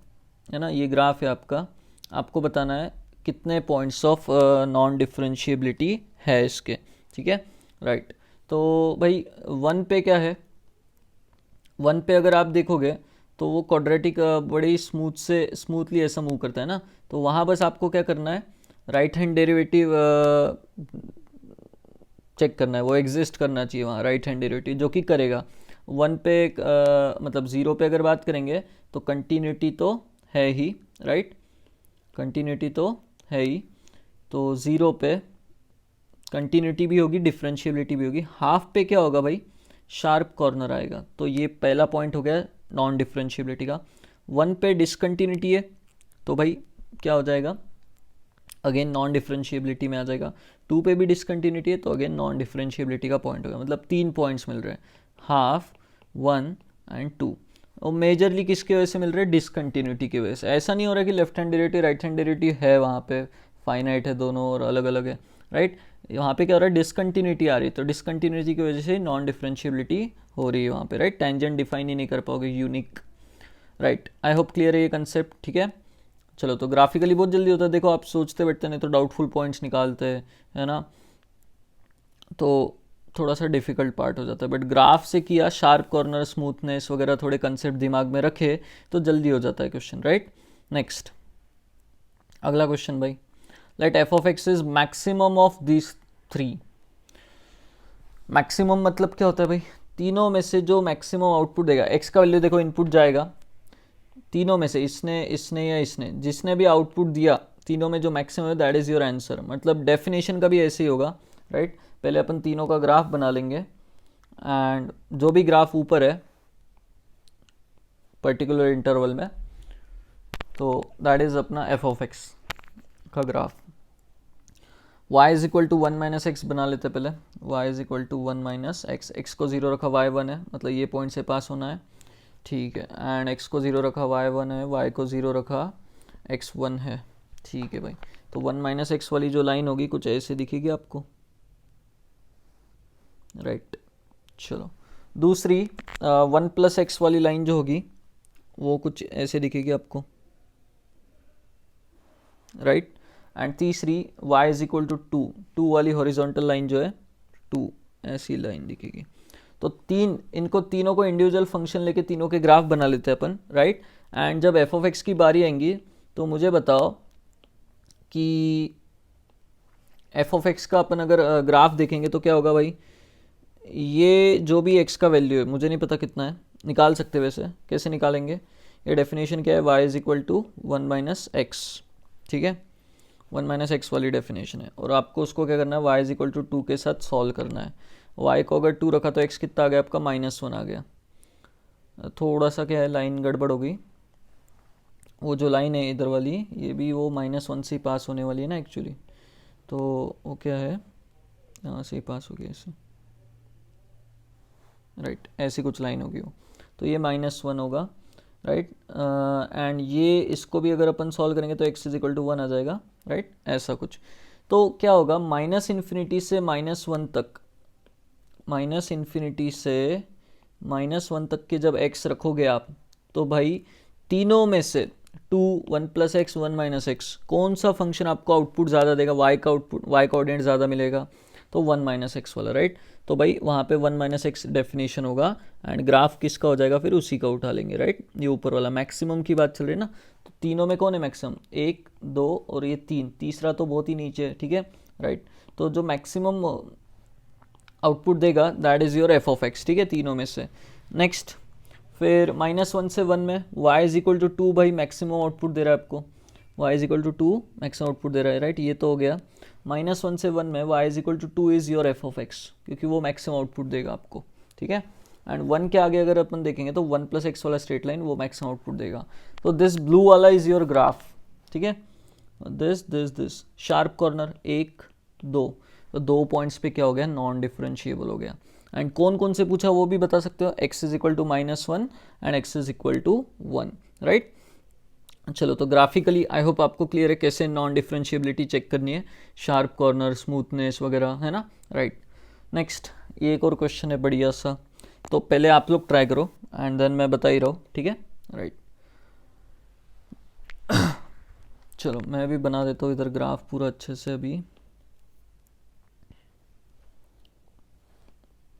ना, ये ग्राफ है आपका, आपको बताना है कितने पॉइंट्स ऑफ नॉन डिफरेंशिएबिलिटी है इसके, ठीक है, राइट। तो भाई 1 पे क्या है, 1 पे अगर आप देखोगे तो वो क्वाड्रेटिक बड़ी स्मूथली ऐसा मूव करता है ना, तो वहाँ बस आपको क्या करना है, राइट हैंड डेरिवेटिव चेक करना है, वो एग्जिस्ट करना चाहिए वहाँ राइट हैंड डेरिवेटिव, जो कि करेगा। वन पे मतलब ज़ीरो पे अगर बात करेंगे तो कंटिन्यूटी तो है ही, राइट, कंटिन्यूटी तो है ही, तो ज़ीरो पे कंटिन्यूटी भी होगी, डिफरेंशियबिलिटी भी होगी। हाफ पे क्या होगा भाई, शार्प कॉर्नर आएगा, तो ये पहला पॉइंट हो गया नॉन डिफरेंशियबिलिटी का। वन पे डिसकंटिन्यूटी है तो भाई क्या हो जाएगा, अगेन नॉन डिफरेंशियबिलिटी में आ जाएगा। टू पे भी डिसकंटिन्यूटी है तो अगेन नॉन डिफरेंशियबिलिटी का पॉइंट होगा, मतलब 3 पॉइंट्स मिल रहे हैं, हाफ, 1 एंड 2। और मेजरली किसकी वजह से मिल रहे हैं, डिसकंटिन्यूटी की वजह से। ऐसा नहीं हो रहा कि left hand derivative right hand derivative है वहाँ पे, फाइनाइट है दोनों और अलग अलग है, राइट। वहाँ पे क्या हो रहा है, डिसकंटिन्यूटी आ रही है, तो डिसकंटिन्यूटी की वजह से नॉन डिफरेंशियबिलिटी हो रही है वहाँ पे, राइट। टेंजेंट डिफाइन ही नहीं कर पाओगे unique, right. I hope clear है ये कंसेप्ट, ठीक है। चलो, तो ग्राफिकली बहुत जल्दी होता है, देखो आप सोचते बैठते नहीं तो डाउटफुल पॉइंट्स निकालते हैं, है ना, तो थोड़ा सा डिफिकल्ट पार्ट हो जाता है। बट ग्राफ से किया, शार्प कॉर्नर, स्मूथनेस वगैरह थोड़े कंसेप्ट दिमाग में रखे तो जल्दी हो जाता है क्वेश्चन, राइट। नेक्स्ट, अगला क्वेश्चन भाई, let f of x is maximum of this three. Maximum मतलब क्या होता है भाई, तीनों में से जो मैक्सिमम आउटपुट देगा, एक्स का वैल्यू देखो इनपुट जाएगा, तीनों में से इसने इसने या इसने, जिसने भी आउटपुट दिया तीनों में जो मैक्सिमम है दैट इज़ योर आंसर। मतलब डेफिनेशन का भी ऐसे ही होगा, राइट। पहले अपन तीनों का ग्राफ बना लेंगे एंड जो भी ग्राफ ऊपर है पर्टिकुलर इंटरवल में, तो दैट इज़ अपना एफ ऑफ एक्स का graph. y is equal to 1 minus x बना लेते पहले, y is equal to 1 minus x, x को 0 रखा, y 1 है, मतलब ये पॉइंट से पास होना है, ठीक है। एंड x को 0 रखा, y 1 है, y को 0 रखा, x 1 है, ठीक है भाई। तो 1 माइनस एक्स वाली जो लाइन होगी कुछ ऐसे दिखेगी आपको, राइट। चलो, दूसरी 1 प्लस एक्स वाली लाइन जो होगी वो कुछ ऐसे दिखेगी आपको, राइट। एंड तीसरी y इज इक्वल टू 2 वाली हॉरिजॉन्टल लाइन जो है 2, ऐसी लाइन दिखेगी। तो इनको तीनों को इंडिविजुअल फंक्शन लेके तीनों के ग्राफ बना लेते हैं अपन, राइट। एंड जब एफ ऑफ एक्स की बारी आएंगी तो मुझे बताओ कि एफ ऑफ एक्स का अपन अगर ग्राफ देखेंगे तो क्या होगा भाई, ये जो भी एक्स का वैल्यू है, मुझे नहीं पता कितना है, निकाल सकते वैसे, कैसे निकालेंगे, ये डेफिनेशन क्या है, y is equal to 1 minus x, ठीक है, 1 माइनस एक्स वाली डेफिनेशन है। और आपको उसको क्या करना है, y इज इक्वल टू 2 के साथ सॉल्व करना है। y को अगर 2 रखा तो x कितना आ गया आपका, -1 आ गया। थोड़ा सा क्या है, लाइन गड़बड़ हो गई, वो जो लाइन है इधर वाली, ये भी वो -1 से ही पास होने वाली है ना एक्चुअली, तो वो क्या है, यहाँ से ही पास हो गया ऐसे, राइट, ऐसी कुछ लाइन होगी वो, तो ये -1 होगा, राइट। एंड ये इसको भी अगर अपन सॉल्व करेंगे तो x इज इक्वल टू 1 आ जाएगा, राइट, ऐसा कुछ। तो क्या होगा, -∞ से -1 तक, -∞ से -1 तक के जब x रखोगे आप, तो भाई तीनों में से 2, 1 प्लस एक्स, 1 माइनस एक्स, कौन सा फंक्शन आपको आउटपुट ज़्यादा देगा, y का आउटपुट, y कोऑर्डिनेट ज़्यादा मिलेगा, तो 1 माइनस एक्स वाला, राइट। तो भाई वहाँ पे 1 माइनस एक्स डेफिनेशन होगा एंड ग्राफ किसका हो जाएगा, फिर उसी का उठा लेंगे, राइट। ये ऊपर वाला मैक्सिमम की बात चल रही है ना, तो तीनों में कौन है मैक्सिमम, 1, 2 और ये 3, तीसरा तो बहुत ही नीचे है, ठीक है, राइट। तो जो मैक्सिमम आउटपुट देगा that is your f of x, ठीक है, तीनों में से। नेक्स्ट, फिर -1 से 1 में y इज इक्वल टू 2, भाई मैक्सिमम आउटपुट दे रहा है आपको, y is equal to 2 maximum output दे रहा है, राइट, ये तो हो गया। -1 से 1 में y is equal to 2 is your f of x, क्योंकि वो मैक्सिमम आउटपुट देगा आपको, ठीक है। एंड 1 के आगे अगर अपन देखेंगे तो 1 प्लस एक्स वाला स्ट्रेट लाइन वो मैक्सिमम आउटपुट देगा। तो दिस ब्लू वाला इज़ योर ग्राफ, ठीक है, दिस शार्प कॉर्नर 1, 2, तो 2 पॉइंट्स पे क्या हो गया, नॉन डिफरेंशिएबल हो गया। एंड कौन कौन से पूछा वो भी बता सकते हो, x is equal to -1 and x is equal to 1, right. चलो, तो ग्राफिकली आई होप आपको क्लियर है कैसे नॉन डिफरेंशिएबिलिटी चेक करनी है, शार्प कॉर्नर, स्मूथनेस वगैरह, है ना, राइट। नेक्स्ट, ये एक और क्वेश्चन है बढ़िया सा, तो पहले आप लोग ट्राई करो एंड देन मैं बता ही रहा हूँ, ठीक है, राइट। चलो, मैं भी बना देता हूँ इधर ग्राफ पूरा अच्छे से। अभी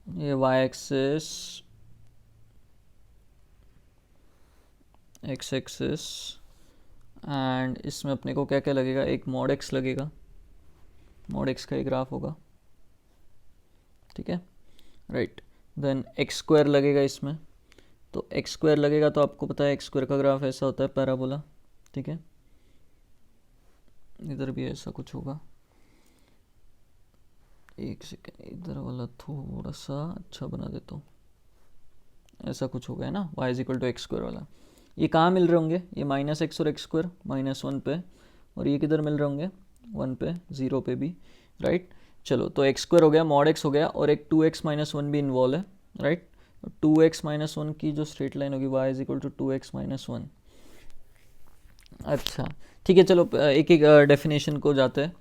ये y axis, x axis, and इसमें अपने को क्या क्या लगेगा, एक मॉड एक्स लगेगा, मॉड एक्स का ही ग्राफ होगा, ठीक है, राइट। देन एक्स स्क्वायर लगेगा इसमें, तो एक्स स्क्वायर लगेगा तो आपको पता है एक्स स्क्वायर का ग्राफ ऐसा होता है पैराबोला, ठीक है। इधर भी ऐसा कुछ होगा, एक सेकेंड, इधर वाला थोड़ा सा अच्छा बना देता हूँ, ऐसा कुछ होगा है ना, y is equal to x square वाला। ये कहाँ मिल रहे होंगे, ये माइनस एक्स और एक्स स्क्वायर -1 पे, और ये किधर मिल रहे होंगे 1 पे, 0 पे भी, राइट। चलो तो एक्स स्क्वायर हो गया, मॉड एक्स हो गया, और एक 2x - 1 भी इन्वॉल्व है, राइट। 2x - 1 की जो स्ट्रेट लाइन होगी y is equal to 2x - 1। अच्छा ठीक है, चलो एक एक डेफिनेशन को जाते हैं,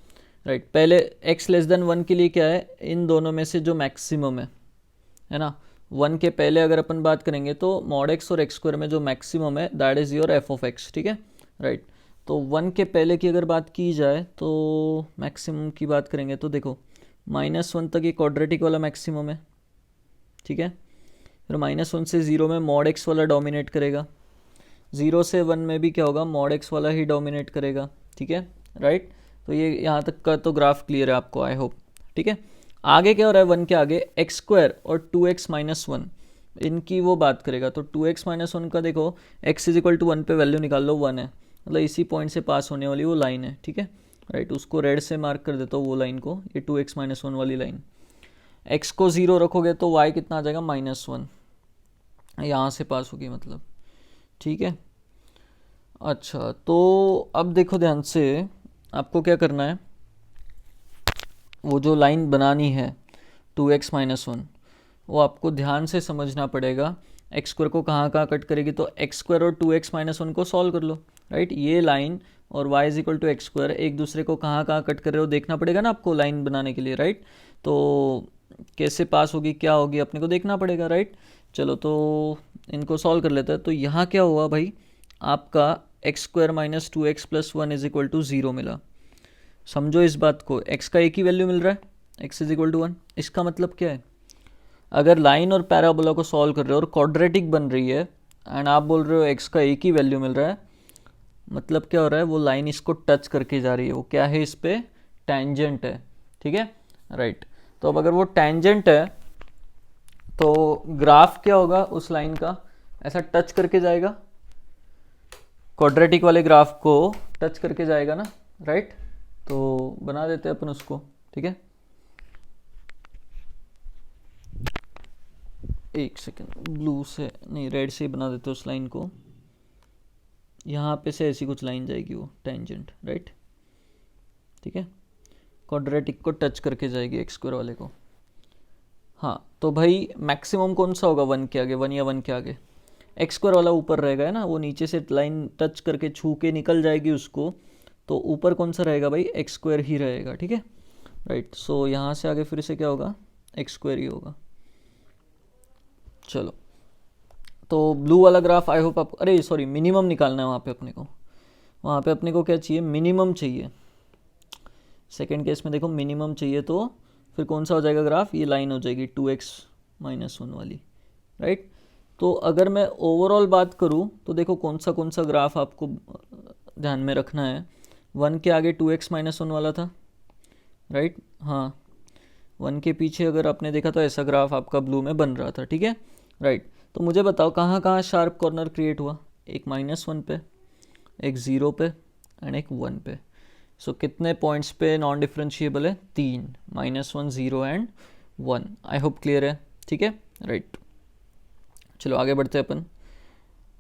राइट। पहले x लेस देन 1 के लिए क्या है, इन दोनों में से जो मैक्सिमम है ना, 1 के पहले अगर अपन बात करेंगे तो मॉड एक्स और एक्स स्क्वायर में जो मैक्सिमम है that is your f of x, ठीक है, राइट। तो 1 के पहले की अगर बात की जाए तो मैक्सिमम की बात करेंगे तो देखो -1 तक ये क्वाड्रेटिक वाला मैक्सिमम है, ठीक है। फिर -1 से 0 में मॉड एक्स वाला डोमिनेट करेगा, 0 से 1 में भी क्या होगा, मॉड एक्स वाला ही डोमिनेट करेगा, ठीक है, राइट। तो ये यहाँ तक का तो ग्राफ क्लियर है आपको, आई होप, ठीक है। आगे क्या हो रहा है, 1 के आगे एक्स स्क्वायर और 2x - 1 इनकी वो बात करेगा, तो 2x - 1 का देखो x इज इक्वल टू 1 पे वैल्यू निकाल लो, 1 है, मतलब इसी पॉइंट से पास होने वाली वो लाइन है, ठीक है, राइट। उसको रेड से मार्क कर देता हूँ वो लाइन को, ये 2x - 1 वाली लाइन। x को 0 रखोगे तो y कितना आ जाएगा, -1, यहाँ से पास होगी मतलब, ठीक है। अच्छा तो अब देखो ध्यान से, आपको क्या करना है, वो जो लाइन बनानी है 2x - 1, वो आपको ध्यान से समझना पड़ेगा। एक्स स्क्वायर को कहाँ कहाँ कट करेगी, तो एक्स स्क्वायर और 2x - 1 को सॉल्व कर लो, राइट। ये लाइन और y is equal to x square एक दूसरे को कहाँ कहाँ कट कर रहे हो देखना पड़ेगा ना आपको लाइन बनाने के लिए, राइट। तो कैसे पास होगी, क्या होगी, अपने को देखना पड़ेगा, राइट। चलो तो इनको सॉल्व कर लेते हैं। तो यहाँ क्या हुआ भाई, आपका x square - 2x + 1 is equal to 0 मिला। समझो इस बात को, x का एक ही वैल्यू मिल रहा है, x इज इक्वल टू 1। इसका मतलब क्या है, अगर लाइन और पैराबोला को सॉल्व कर रहे हो और क्वाड्रेटिक बन रही है एंड आप बोल रहे हो x का एक ही वैल्यू मिल रहा है, मतलब क्या हो रहा है, वो लाइन इसको टच करके जा रही है, वो क्या है, इस पे टेंजेंट है, ठीक है, राइट। तो अब अगर वो टेंजेंट है तो ग्राफ क्या होगा उस लाइन का, ऐसा टच करके जाएगा, क्वाड्रेटिक वाले ग्राफ को टच करके जाएगा ना, राइट। तो बना देते हैं अपन उसको, ठीक है, एक सेकेंड, ब्लू से नहीं रेड से बना देते उस लाइन को, यहाँ पे से ऐसी कुछ लाइन जाएगी वो टेंजेंट, राइट, ठीक है, क्वाड्रेटिक को टच करके जाएगी एक्स स्क्वायर वाले को। हाँ तो भाई मैक्सिमम कौन सा होगा, 1 के आगे, 1 या 1 के आगे, एक्स स्क्वायर वाला ऊपर रहेगा है ना, वो नीचे से लाइन टच करके छू के निकल जाएगी उसको, तो ऊपर कौन सा रहेगा भाई, एक्स स्क्वायर ही रहेगा, ठीक है, राइट। सो यहाँ से आगे फिर से क्या होगा, एक्स स्क्वायर ही होगा। चलो तो ब्लू वाला ग्राफ आई होप आप, अरे सॉरी मिनिमम निकालना है वहाँ पे अपने को, वहाँ पे अपने को क्या चाहिए, मिनिमम चाहिए। सेकेंड केस में देखो मिनिमम चाहिए, तो फिर कौन सा हो जाएगा ग्राफ, ये लाइन हो जाएगी 2x - 1 वाली, राइट। तो अगर मैं ओवरऑल बात करूँ तो देखो कौन सा ग्राफ आपको ध्यान में रखना है, 1 के आगे 2x - 1 वाला था, राइट, हाँ 1 के पीछे अगर आपने देखा तो ऐसा ग्राफ आपका ब्लू में बन रहा था, ठीक है, राइट। तो मुझे बताओ कहाँ कहाँ शार्प कॉर्नर क्रिएट हुआ, एक -1 पे, एक 0 पे एंड एक 1 पे। सो कितने पॉइंट्स पे नॉन डिफरेंशिएबल है, 3, -1, 0 एंड 1। आई होप क्लियर है, ठीक है, राइट। चलो आगे बढ़ते हैं अपन।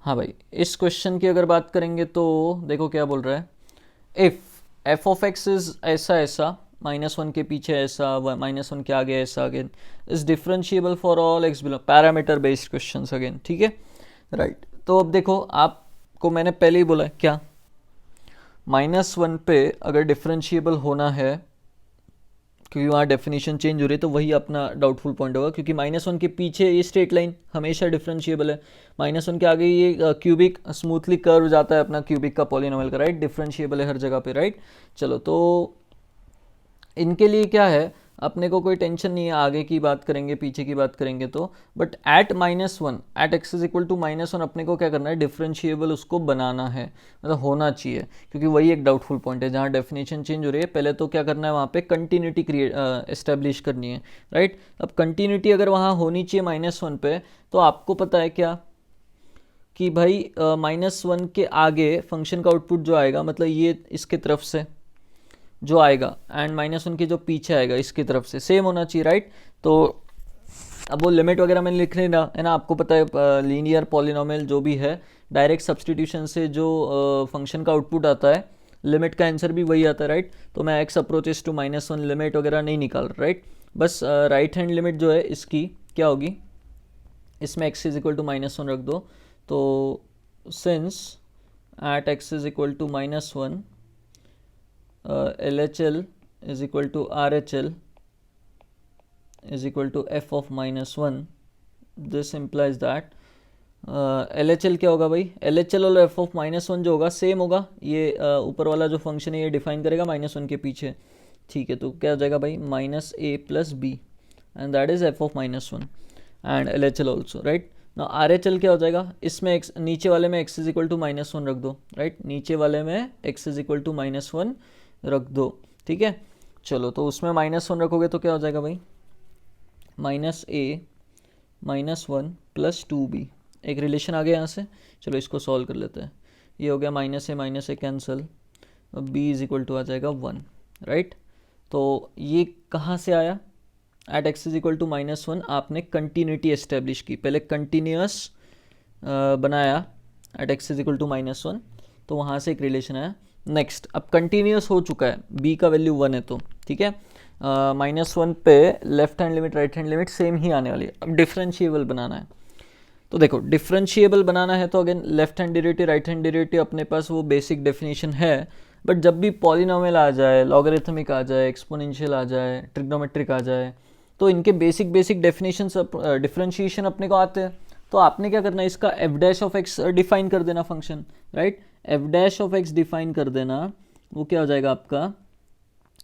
हाँ भाई इस क्वेश्चन की अगर बात करेंगे तो देखो क्या बोल रहा है, if F of x is ऐसा ऐसा, -1 के पीछे ऐसा, -1 के आगे ऐसा, again is differentiable for all x below, parameter based question again, ठीक है, राइट। तो अब देखो आपको मैंने पहले ही बोला क्या, -1 पे अगर डिफरेंशिएबल होना है, क्योंकि वहाँ डेफिनेशन चेंज हो रही है, तो वही अपना डाउटफुल पॉइंट होगा, क्योंकि -1 के पीछे ये स्ट्रेट लाइन हमेशा डिफरेंशिएबल है, -1 के आगे ये क्यूबिक स्मूथली कर्व जाता है अपना क्यूबिक का पॉलिनोमियल का, राइट, डिफरेंशिएबल है हर जगह पे, राइट। चलो तो इनके लिए क्या है, अपने को कोई टेंशन नहीं है, आगे की बात करेंगे पीछे की बात करेंगे तो, but at -1 at x is equal to -1 अपने को क्या करना है, डिफरेंशिएबल उसको बनाना है, मतलब होना चाहिए, क्योंकि वही एक डाउटफुल पॉइंट है जहाँ डेफिनेशन चेंज हो रही है। पहले तो क्या करना है, वहाँ पे कंटिन्यूटी क्रिएट एस्टेब्लिश करनी है, राइट। अब कंटिन्यूटी अगर वहाँ होनी चाहिए -1 पे, तो आपको पता है क्या कि भाई -1 के आगे फंक्शन का आउटपुट जो आएगा, मतलब ये इसके तरफ से जो आएगा एंड -1 के जो पीछे आएगा इसकी तरफ से सेम होना चाहिए, राइट। तो अब वो लिमिट वगैरह मैंने लिख लेना है ना, आपको पता है लीनियर पॉलिनोमियल जो भी है, डायरेक्ट सब्सटीट्यूशन से जो फंक्शन का आउटपुट आता है, लिमिट का आंसर भी वही आता है, राइट। तो मैं एक्स अप्रोचेस टू -1 लिमिट वगैरह नहीं निकाल रहा, राइट। बस राइट हैंड लिमिट जो है इसकी क्या होगी, इसमें एक्स इज इक्वल टू -1 रख दो। तो since at x is equal to -1 LHL is equal to RHL is equal to f of -1, this implies that LHL क्या होगा भाई, LHL और f of -1 जो होगा सेम होगा, ये ऊपर वाला जो फंक्शन है ये डिफाइन करेगा -1 के पीछे, ठीक है। तो क्या हो जाएगा भाई, -a plus b and that is f of -1 and LHL also, right. ना RHL क्या हो जाएगा, इसमें x नीचे वाले में x इज इक्वल टू -1 रख दो, राइट। नीचे वाले में x इज इक्वल टू -1 रख दो, ठीक है। चलो तो उसमें -1 रखोगे तो क्या हो जाएगा भाई, -a -1 प्लस 2b, एक रिलेशन आ गया यहाँ से। चलो इसको सॉल्व कर लेते हैं, ये हो गया -a cancel, b is equal to आ जाएगा 1, राइट। तो ये कहाँ से आया, at x is equal to -1 आपने कंटिन्यूटी एस्टेब्लिश की, पहले कंटिन्यूस बनाया at x is equal to -1, तो वहाँ से एक रिलेशन आया। नेक्स्ट, अब कंटिन्यूस हो चुका है, b का वैल्यू 1 है तो ठीक है, -1 पे left hand limit right hand limit same ही आने वाली है। अब डिफरेंशिएबल बनाना है, तो देखो डिफरेंशिएबल बनाना है तो again left hand derivative right hand derivative अपने पास वो बेसिक डेफिनेशन है, बट जब भी पॉलिनोमियल आ जाए, लॉगरिथमिक आ जाए, एक्सपोनेंशियल आ जाए, ट्रिग्नोमेट्रिक आ जाए, तो इनके बेसिक डेफिनेशन डिफरेंशिएशन अपने को आते हैं। तो आपने क्या करना है, इसका F dash of x define कर देना function, right. F dash of x define कर देना, वो क्या हो जाएगा आपका,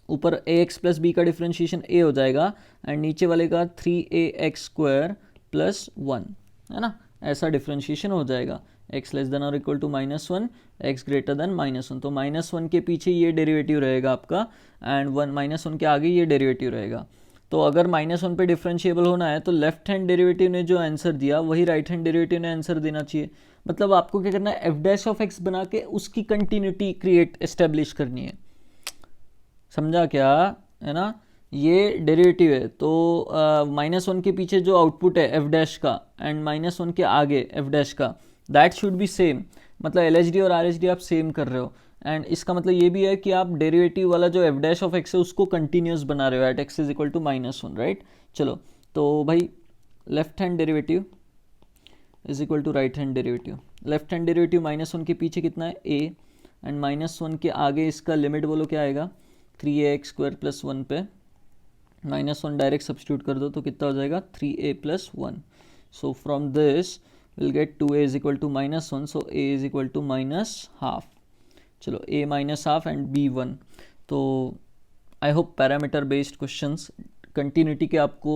ऊपर ए एक्स प्लस बी का डिफरेंशिएशन ए हो जाएगा एंड नीचे वाले का 3ax² प्लस 1, है ना, ऐसा डिफरेंशिएशन हो जाएगा। x लेस देन और equal to -1, x greater than -1, तो -1 के पीछे ये डेरिवेटिव रहेगा आपका एंड -1 के आगे ये डेरिवेटिव रहेगा। तो अगर -1 पे डिफरेंशिएबल होना है तो लेफ्ट हैंड डेरिवेटिव ने जो आंसर दिया वही राइट हैंड डेरिवेटिव ने आंसर देना चाहिए। मतलब आपको क्या करना है, एफ डैश ऑफ एक्स बना के उसकी कंटिन्यूटी क्रिएट एस्टेब्लिश करनी है, समझा क्या, है ना। ये डेरिवेटिव है तो -1 के पीछे जो आउटपुट है एफ डैश का एंड -1 के आगे एफ डैश का, दैट शुड बी सेम, मतलब LHD और RHD आप सेम कर रहे हो। एंड इसका मतलब ये भी है कि आप डेरिवेटिव वाला जो एफ डैश ऑफ एक्स है उसको कंटिन्यूस बना रहे हो at x is equal to -1, right. चलो तो भाई left hand derivative is equal to right hand derivative, left hand derivative -1 के पीछे कितना है a एंड -1 के आगे इसका लिमिट बोलो क्या आएगा, 3ax² प्लस 1 पे -1 डायरेक्ट सब्स्टिट्यूट कर दो तो कितना हो जाएगा 3a plus 1। So from this will get 2a is equal to -1, so a is equal to -12। चलो a -12 एंड b 1। तो I hope parameter based questions continuity के आपको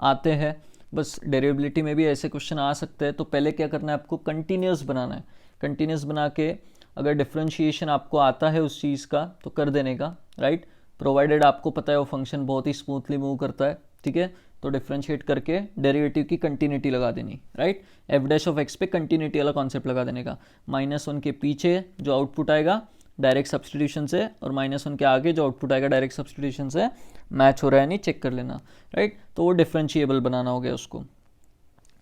आते हैं, बस डेरिवेबिलिटी में भी ऐसे क्वेश्चन आ सकते हैं। तो पहले क्या करना है, आपको कंटिन्यूस बनाना है, कंटिन्यूस बना के अगर डिफरेंशिएशन आपको आता है उस चीज़ का तो कर देने का, राइट। प्रोवाइडेड आपको पता है वो फंक्शन बहुत ही स्मूथली मूव करता है, ठीक है। तो डिफरेंशिएट करके डेरिवेटिव की कंटिन्यूटी लगा देनी, right. F dash of x पे कंटिन्यूटी वाला कॉन्सेप्ट लगा देने का, -1 के पीछे जो आउटपुट आएगा डायरेक्ट सब्सटीट्यूशन से और -1 के आगे जो आउटपुट आएगा डायरेक्ट सब्सटीट्यूशन से मैच हो रहा है नहीं चेक कर लेना, राइट। तो वो डिफरेंशिएबल बनाना हो गया उसको।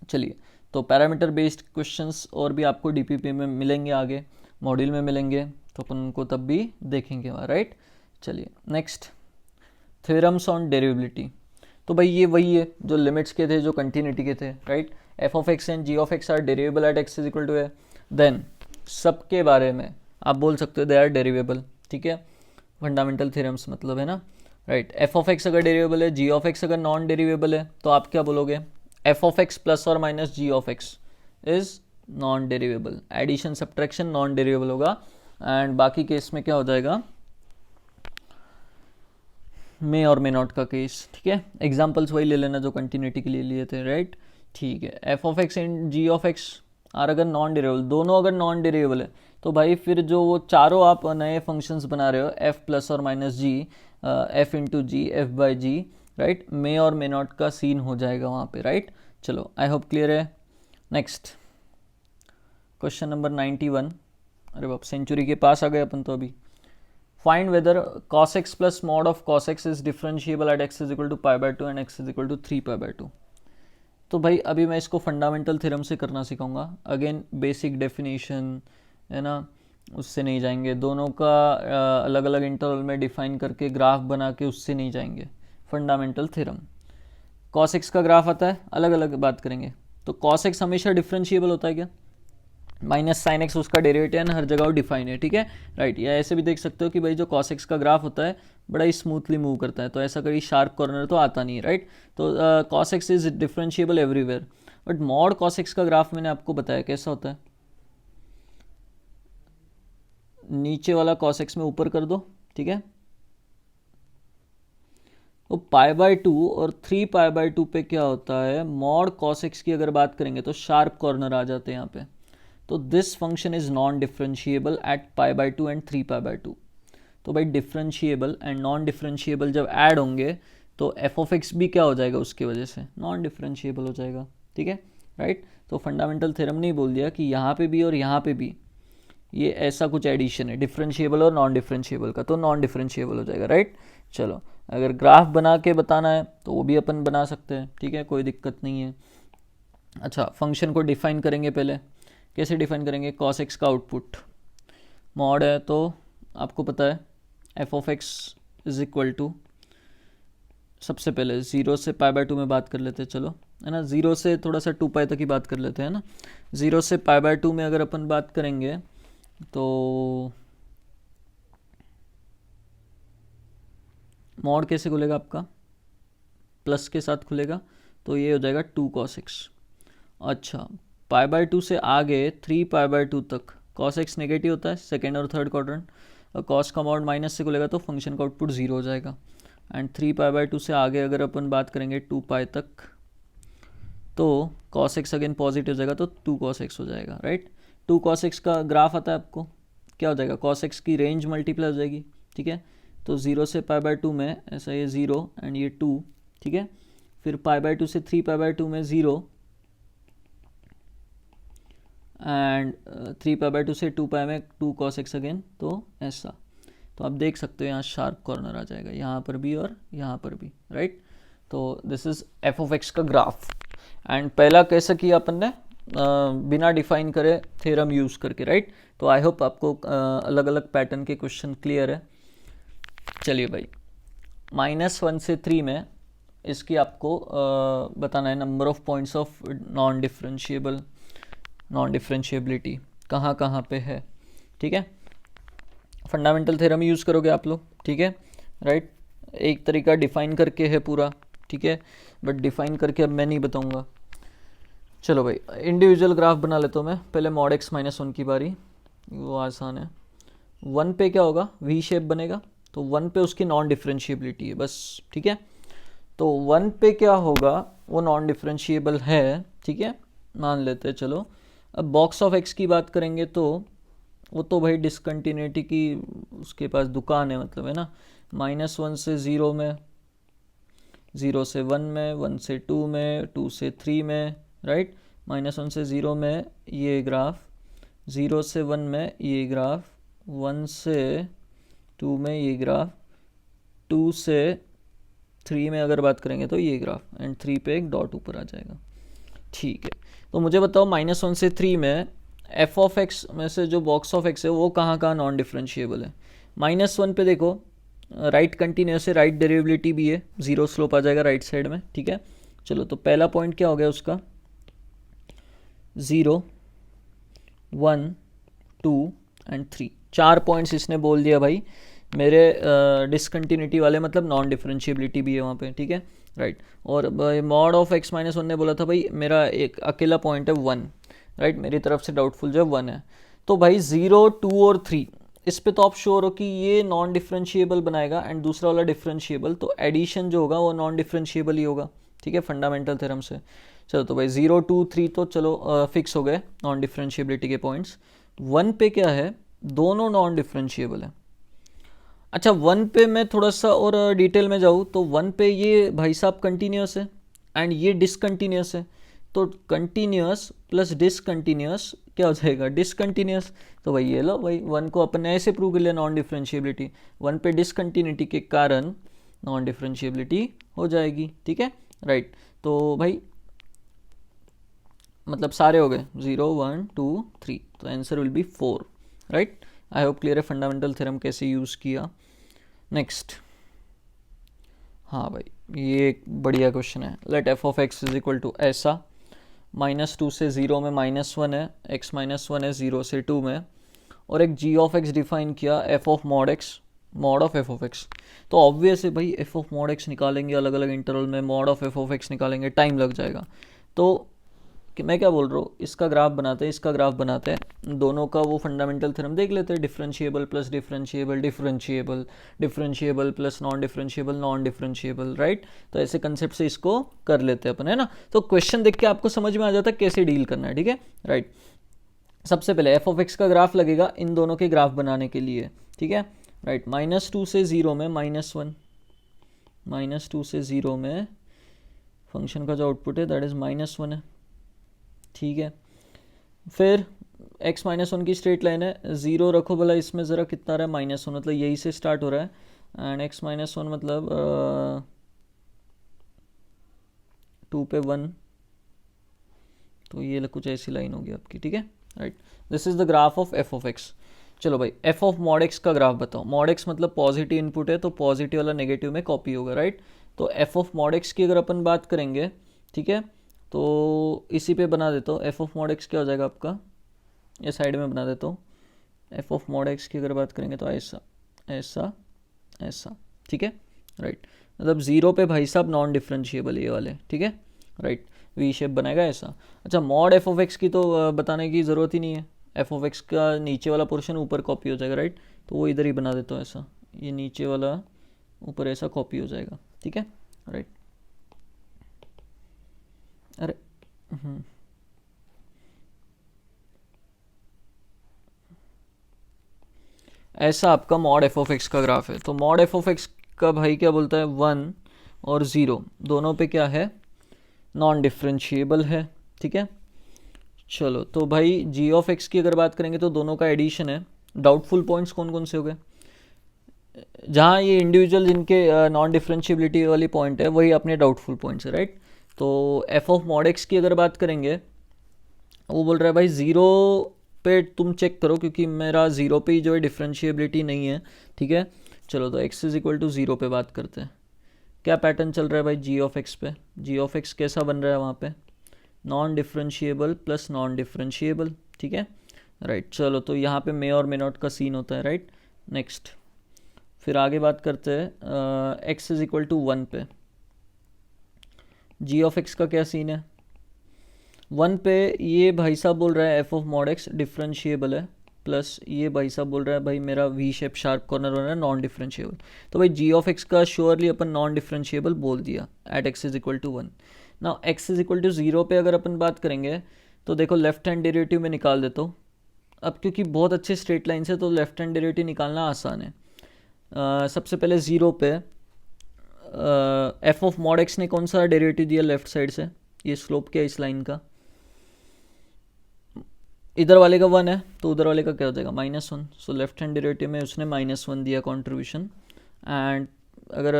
चलिए, तो पैरामीटर बेस्ड क्वेश्चंस और भी आपको DPP में मिलेंगे, आगे मॉड्यूल में मिलेंगे, तो अपन उनको तब भी देखेंगे, राइट। चलिए नेक्स्ट, थ्योरम्स ऑन डेरिवेबिलिटी। तो भाई ये वही है जो लिमिट्स के थे, जो कंटिन्यूटी के थे, right. F of x and g of x are derivable at x is equal to a, then सबके बारे में आप बोल सकते हो दे आर डेरिवेबल, ठीक है। फंडामेंटल थ्योरम्स मतलब है ना, राइट। एफ ऑफ एक्स अगर डेरिवेबल है, जी ऑफ एक्स अगर नॉन डेरिवेबल है, तो आप क्या बोलोगे, एफ ऑफ एक्स प्लस और minus g of x is non derivable, addition subtraction non derivable होगा। एंड बाकी केस में क्या हो जाएगा, मे और मे नॉट का केस, ठीक है। एग्जाम्पल्स वही ले लेना जो कंटिन्यूटी के लिए लिए थे, राइट। ठीक है, f of x and g of x are अगर नॉन डेरिवेबल, दोनों अगर नॉन डेरिवेबल है तो भाई फिर जो वो चारों आप नए फंक्शंस बना रहे हो, एफ प्लस और minus g, f into g, f by g, right, may और मे नॉट का सीन हो जाएगा वहाँ पे, राइट। चलो, आई होप क्लियर है। Next question number 91। अरे बाप, सेंचुरी के पास आ गए अपन तो अभी। Find whether cos x plus mod of cos x is differentiable at x is equal to pi by two and x is equal to 3 pi by two. तो भाई अभी मैं इसको फंडामेंटल थ्योरम से करना सिखाऊंगा। अगेन बेसिक डेफिनेशन है ना, उससे नहीं जाएंगे। दोनों का अलग अलग इंटरवल में डिफाइन करके ग्राफ बना के उससे नहीं जाएंगे। फंडामेंटल थ्योरम, cos x का ग्राफ आता है, अलग अलग बात करेंगे। तो cos x हमेशा डिफरेंशिएबल होता है क्या? माइनस साइन एक्स उसका डेरिवेटिव है ना, हर जगह वो डिफाइन है, ठीक है, राइट। या ऐसे भी देख सकते हो कि भाई जो cos x का ग्राफ होता है बड़ा ही स्मूथली मूव करता है, तो ऐसा कभी शार्प कॉर्नर तो आता नहीं है, राइट। तो cos x is differentiable everywhere, but mod cos x का ग्राफ मैंने आपको बताया कैसा होता है। नीचे वाला cos x में ऊपर कर दो, ठीक है। तो पाई बाई टू और 3 पाई बाई टू पे क्या होता है, मॉड cos x की अगर बात करेंगे तो शार्प कॉर्नर आ जाते हैं यहाँ पे। तो this function is non differentiable at pi by two and 3 pi by two. तो भाई डिफरेंशिएबल एंड नॉन डिफरेंशिएबल जब ऐड होंगे तो एफ ऑफ एक्स भी क्या हो जाएगा, उसकी वजह से नॉन डिफरेंशिएबल हो जाएगा, ठीक है, राइट। तो फंडामेंटल थ्योरम ने बोल दिया कि यहाँ पे भी और यहाँ पे भी ये ऐसा कुछ एडिशन है डिफरेंशिएबल और नॉन डिफरेंशिएबल का, तो नॉन डिफरेंशिएबल हो जाएगा, राइट। चलो, अगर ग्राफ बना के बताना है तो वो भी अपन बना सकते हैं, ठीक है, कोई दिक्कत नहीं है। अच्छा, फंक्शन को डिफाइन करेंगे पहले। कैसे डिफाइन करेंगे? cos x का आउटपुट मॉड है तो आपको पता है f of x is equal to, सबसे पहले 0 से पाई बाई टू में बात कर लेते हैं, चलो, है ना। 0 से थोड़ा सा 2 पाई तक ही बात कर लेते हैं ना। 0 से पाई बाई टू में अगर अपन बात करेंगे तो मॉड कैसे खुलेगा आपका? प्लस के साथ खुलेगा, तो ये हो जाएगा 2 cos x। अच्छा, पाई बाई टू से आगे 3 पाई बाई टू तक cos x नेगेटिव होता है, सेकेंड और थर्ड क्वाड्रेंट, और cos का मॉड माइनस से खुलेगा तो फंक्शन का आउटपुट 0 हो जाएगा। एंड 3 पाई बाई टू से आगे अगर अपन बात करेंगे 2 पाई तक तो cos x अगेन पॉजिटिव हो जाएगा, तो 2 cos x हो जाएगा, राइट। 2 cos x का ग्राफ आता है आपको, क्या हो जाएगा? cos x की रेंज मल्टीप्लाई हो जाएगी, ठीक है। तो 0 से पाई बाई टू में ऐसा ये 0 एंड ये 2, ठीक है। फिर पाई बाई टू से 3 पाई बाई टू में 0 एंड 3 पाई बाई टू से 2 पाई में 2 cos x अगेन, तो ऐसा। तो आप देख सकते हो यहाँ शार्प कॉर्नर आ जाएगा, यहाँ पर भी और यहाँ पर भी, राइट। तो this is F of x का ग्राफ। एंड पहला कैसा किया अपन ने, बिना डिफाइन करे थ्योरम यूज़ करके, राइट। तो आई होप आपको अलग अलग पैटर्न के क्वेश्चन क्लियर है। चलिए भाई, -1 से 3 में इसकी आपको बताना है number of points of non differentiability कहाँ कहाँ पे है, ठीक है। फंडामेंटल थ्योरम यूज़ करोगे आप लोग, ठीक है, राइट। एक तरीका डिफाइन करके है पूरा, ठीक है, बट डिफाइन करके अब मैं नहीं बताऊंगा। चलो भाई, इंडिविजुअल ग्राफ बना लेता हूँ मैं। पहले मॉड x -1 की बारी, वो आसान है। 1 पे क्या होगा? वी शेप बनेगा, तो 1 पे उसकी नॉन डिफरेंशिएबिलिटी है बस, ठीक है। तो 1 पे क्या होगा, वो नॉन डिफरेंशिएबल है, ठीक है, मान लेते हैं, चलो। अब बॉक्स ऑफ x की बात करेंगे तो वो तो भाई डिसकंटिन्यूटी की उसके पास दुकान है, मतलब, है ना। -1 से 0 में, 0 से 1 में, 1 से 2 में, 2 से 3 में, राइट। -1 से 0 में ये ग्राफ, 0 से 1 में ये ग्राफ, 1 से 2 में ये ग्राफ, 2 से 3 में अगर बात करेंगे तो ये ग्राफ, एंड 3 पे एक डॉट ऊपर आ जाएगा, ठीक है। तो मुझे बताओ -1 से 3 में एफ ऑफ एक्स में से जो बॉक्स ऑफ एक्स है वो कहाँ कहाँ नॉन डिफरेंशिएबल है? -1 पे देखो, राइट कंटिन्यूस है, राइट डेरिवेबिलिटी भी है, 0 स्लोप आ जाएगा राइट साइड में, ठीक है। चलो, तो पहला पॉइंट क्या हो गया उसका? 0, 1, 2 एंड 3, 4 पॉइंट्स इसने बोल दिया भाई मेरे डिसकंटिन्यूटी वाले, मतलब नॉन डिफरेंशिएबिलिटी भी है वहाँ पे, ठीक है, राइट। और मॉड ऑफ x -1 ने बोला था भाई मेरा एक अकेला पॉइंट है 1, राइट। मेरी तरफ से डाउटफुल जो 1 है। तो भाई 0, 2 और 3 इस पे तो आप श्योर हो कि ये नॉन डिफरेंशिएबल बनाएगा एंड दूसरा वाला डिफरेंशिएबल, तो एडिशन जो होगा वो नॉन डिफरेंशिएबल ही होगा, ठीक है, फंडामेंटल थ्योरम से। चलो तो भाई 0 2 3 तो चलो फिक्स हो गए नॉन डिफरेंशिएबिलिटी के पॉइंट्स। 1 पे क्या है, दोनों नॉन डिफरेंशिएबल है। अच्छा 1 पे मैं थोड़ा सा और डिटेल में जाऊँ तो 1 पे ये भाई साहब कंटिन्यूस है एंड ये डिसकंटिन्यूस है, तो कंटिन्यूस प्लस डिसकंटिन्यूस क्या हो जाएगा, डिसकंटिन्यूस। तो भाई ये लो भाई 1 को अपन ने ऐसे प्रूव कर लिया नॉन डिफरेंशिएबिलिटी, 1 पे डिसकंटिन्यूटी के कारण नॉन डिफरेंशिएबिलिटी हो जाएगी, ठीक है, राइट। तो भाई मतलब सारे हो गए 0 1 2 3, तो answer will be 4, right. I hope clear है फंडामेंटल थ्योरम कैसे यूज़ किया। नेक्स्ट, हाँ भाई ये एक बढ़िया क्वेश्चन है। Let f of x is equal to ऐसा, -2 से 0 में -1 है, x -1 है 0 से 2 में, और एक g ऑफ x डिफाइन किया f of mod x, mod of f of x। तो ऑब्वियस है भाई f ऑफ मॉड x निकालेंगे अलग अलग इंटरवल में, mod of f of x निकालेंगे, टाइम लग जाएगा। तो कि मैं क्या बोल रहा हूँ, इसका ग्राफ बनाते हैं, इसका ग्राफ बनाते हैं, दोनों का वो फंडामेंटल थ्योरम देख लेते हैं, differentiable plus differentiable, differentiable differentiable plus non differentiable, non differentiable, right. तो ऐसे कंसेप्ट से इसको कर लेते हैं अपन, है ना। तो क्वेश्चन देख के आपको समझ में आ जाता है कैसे डील करना है, ठीक है, राइट। सबसे पहले एफ ऑफ एक्स का ग्राफ लगेगा इन दोनों के ग्राफ बनाने के लिए, ठीक है, राइट। -2 से 0 में -1, -2 से 0 में फंक्शन का जो आउटपुट है दैट इज -1 है, ठीक है। फिर x -1 की स्ट्रेट लाइन है, 0 रखो भला इसमें ज़रा कितना रहा है, -1, मतलब यही से स्टार्ट हो रहा है एंड x -1 मतलब 2 पे 1, तो ये कुछ ऐसी लाइन होगी आपकी, ठीक है, right. This is the graph of f of x। चलो भाई f ऑफ मॉड x का ग्राफ बताओ। मॉड x मतलब पॉजिटिव इनपुट है, तो पॉजिटिव वाला नेगेटिव में कॉपी होगा, राइट। तो f ऑफ मॉड x की अगर अपन बात करेंगे, ठीक है, तो इसी पे बना देता हूँ। एफ ऑफ मॉड एक्स क्या हो जाएगा आपका, ये साइड में बना देता हूँ। एफ ऑफ मॉड एक्स की अगर बात करेंगे तो ऐसा ऐसा ऐसा, ठीक है, राइट। मतलब 0 पे भाई साहब नॉन डिफरेंशिएबल ये वाले, ठीक है, राइट, वी शेप बनाएगा ऐसा। अच्छा मॉड एफ ऑफ एक्स की तो बताने की ज़रूरत ही नहीं है, एफ ऑफ एक्स का नीचे वाला पोर्शन ऊपर कॉपी हो जाएगा, राइट। तो वो इधर ही बना देता हूँ ऐसा, ये नीचे वाला ऊपर ऐसा कॉपी हो जाएगा, ठीक है, राइट। अरे ऐसा आपका मॉड एफ ऑफ एक्स का ग्राफ है। तो मॉड एफ ऑफ एक्स का भाई क्या बोलता है, 1 और 0 दोनों पे क्या है, नॉन डिफरेंशिएबल है, ठीक है। चलो तो भाई जी ऑफ एक्स की अगर बात करेंगे तो दोनों का एडिशन है। डाउटफुल पॉइंट्स कौन कौन से हो गए, जहाँ ये इंडिविजुअल जिनके नॉन डिफरेंशिएबिलिटी वाली पॉइंट है वही अपने डाउटफुल पॉइंट्स है, राइट। तो एफ ऑफ मॉड एक्स की अगर बात करेंगे, वो बोल रहा है भाई 0 पे तुम चेक करो, क्योंकि मेरा 0 पे ही जो है डिफरेंशिएबिलिटी नहीं है, ठीक है। चलो तो x इज इक्वल टू 0 पे बात करते हैं। क्या पैटर्न चल रहा है भाई जी ऑफ एक्स पे, जी ऑफ एक्स कैसा बन रहा है वहाँ पे, non differentiable plus non differentiable, ठीक है, राइट। चलो तो यहाँ पे मे और मे नॉट का सीन होता है, राइट। नेक्स्ट फिर आगे बात करते हैं x इज इक्वल टू 1 पे, जी ऑफ एक्स का क्या सीन है। 1 पे ये भाई साहब बोल रहा है f of mod x differentiable है, प्लस ये भाई साहब बोल रहा है भाई मेरा वी शेप शार्प कॉर्नर बन रहा है नॉन डिफरेंशिएबल। तो भाई जी ऑफ एक्स का श्योरली अपन नॉन डिफरेंशिएबल बोल दिया at x is equal to 1। Now x is equal to 0 पे अगर अपन बात करेंगे तो देखो लेफ्ट हैंड डेरिवेटिव में निकाल देता हूँ। अब क्योंकि बहुत अच्छे स्ट्रेट लाइन से तो लेफ्ट हैंड डेरिवेटिव निकालना आसान है। सबसे पहले 0 पे एफ ऑफ मॉड एक्स ने कौन सा डेरिवेटिव दिया लेफ्ट साइड से, ये स्लोप क्या है इस लाइन का, इधर वाले का 1 है तो उधर वाले का क्या हो जाएगा -1। सो लेफ्ट हैंड डेरिवेटिव में उसने -1 दिया कंट्रीब्यूशन। एंड अगर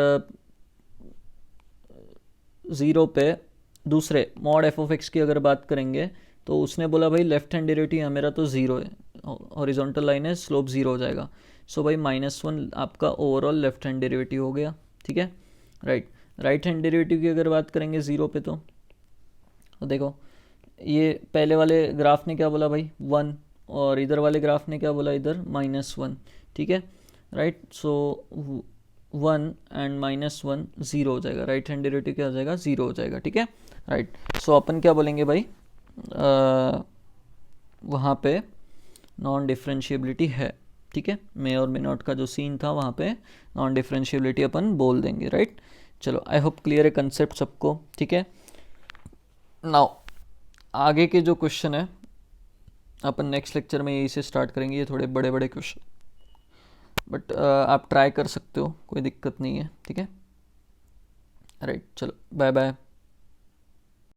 0 पे दूसरे मॉड एफ ऑफ एक्स की अगर बात करेंगे तो उसने बोला भाई लेफ्ट हैंड डेरिवेटिव मेरा तो 0 है, हॉरिजॉन्टल लाइन है, स्लोप 0 हो जाएगा। सो भाई -1 आपका ओवरऑल लेफ्ट हैंड डेरिवेटिव हो गया, ठीक है, राइट। राइट हैंड डेरिवेटिव की अगर बात करेंगे 0 पे तो देखो ये पहले वाले ग्राफ ने क्या बोला भाई 1, और इधर वाले ग्राफ ने क्या बोला इधर -1, ठीक है, राइट। सो 1 एंड -1 0 हो जाएगा, राइट हैंड डेरिवेटिव क्या हो जाएगा 0 हो जाएगा, ठीक है, राइट। सो अपन क्या बोलेंगे भाई वहाँ पे नॉन डिफरेंशिएबिलिटी है, ठीक है, मे और मे नॉट का जो सीन था वहाँ पे नॉन डिफरेंशिएबिलिटी अपन बोल देंगे, राइट। चलो, आई होप क्लियर है कंसेप्ट सबको, ठीक है। नाउ आगे के जो क्वेश्चन है अपन नेक्स्ट लेक्चर में यही से स्टार्ट करेंगे, ये थोड़े बड़े बड़े क्वेश्चन, बट आप ट्राई कर सकते हो, कोई दिक्कत नहीं है, ठीक है। राइट, चलो बाय बाय।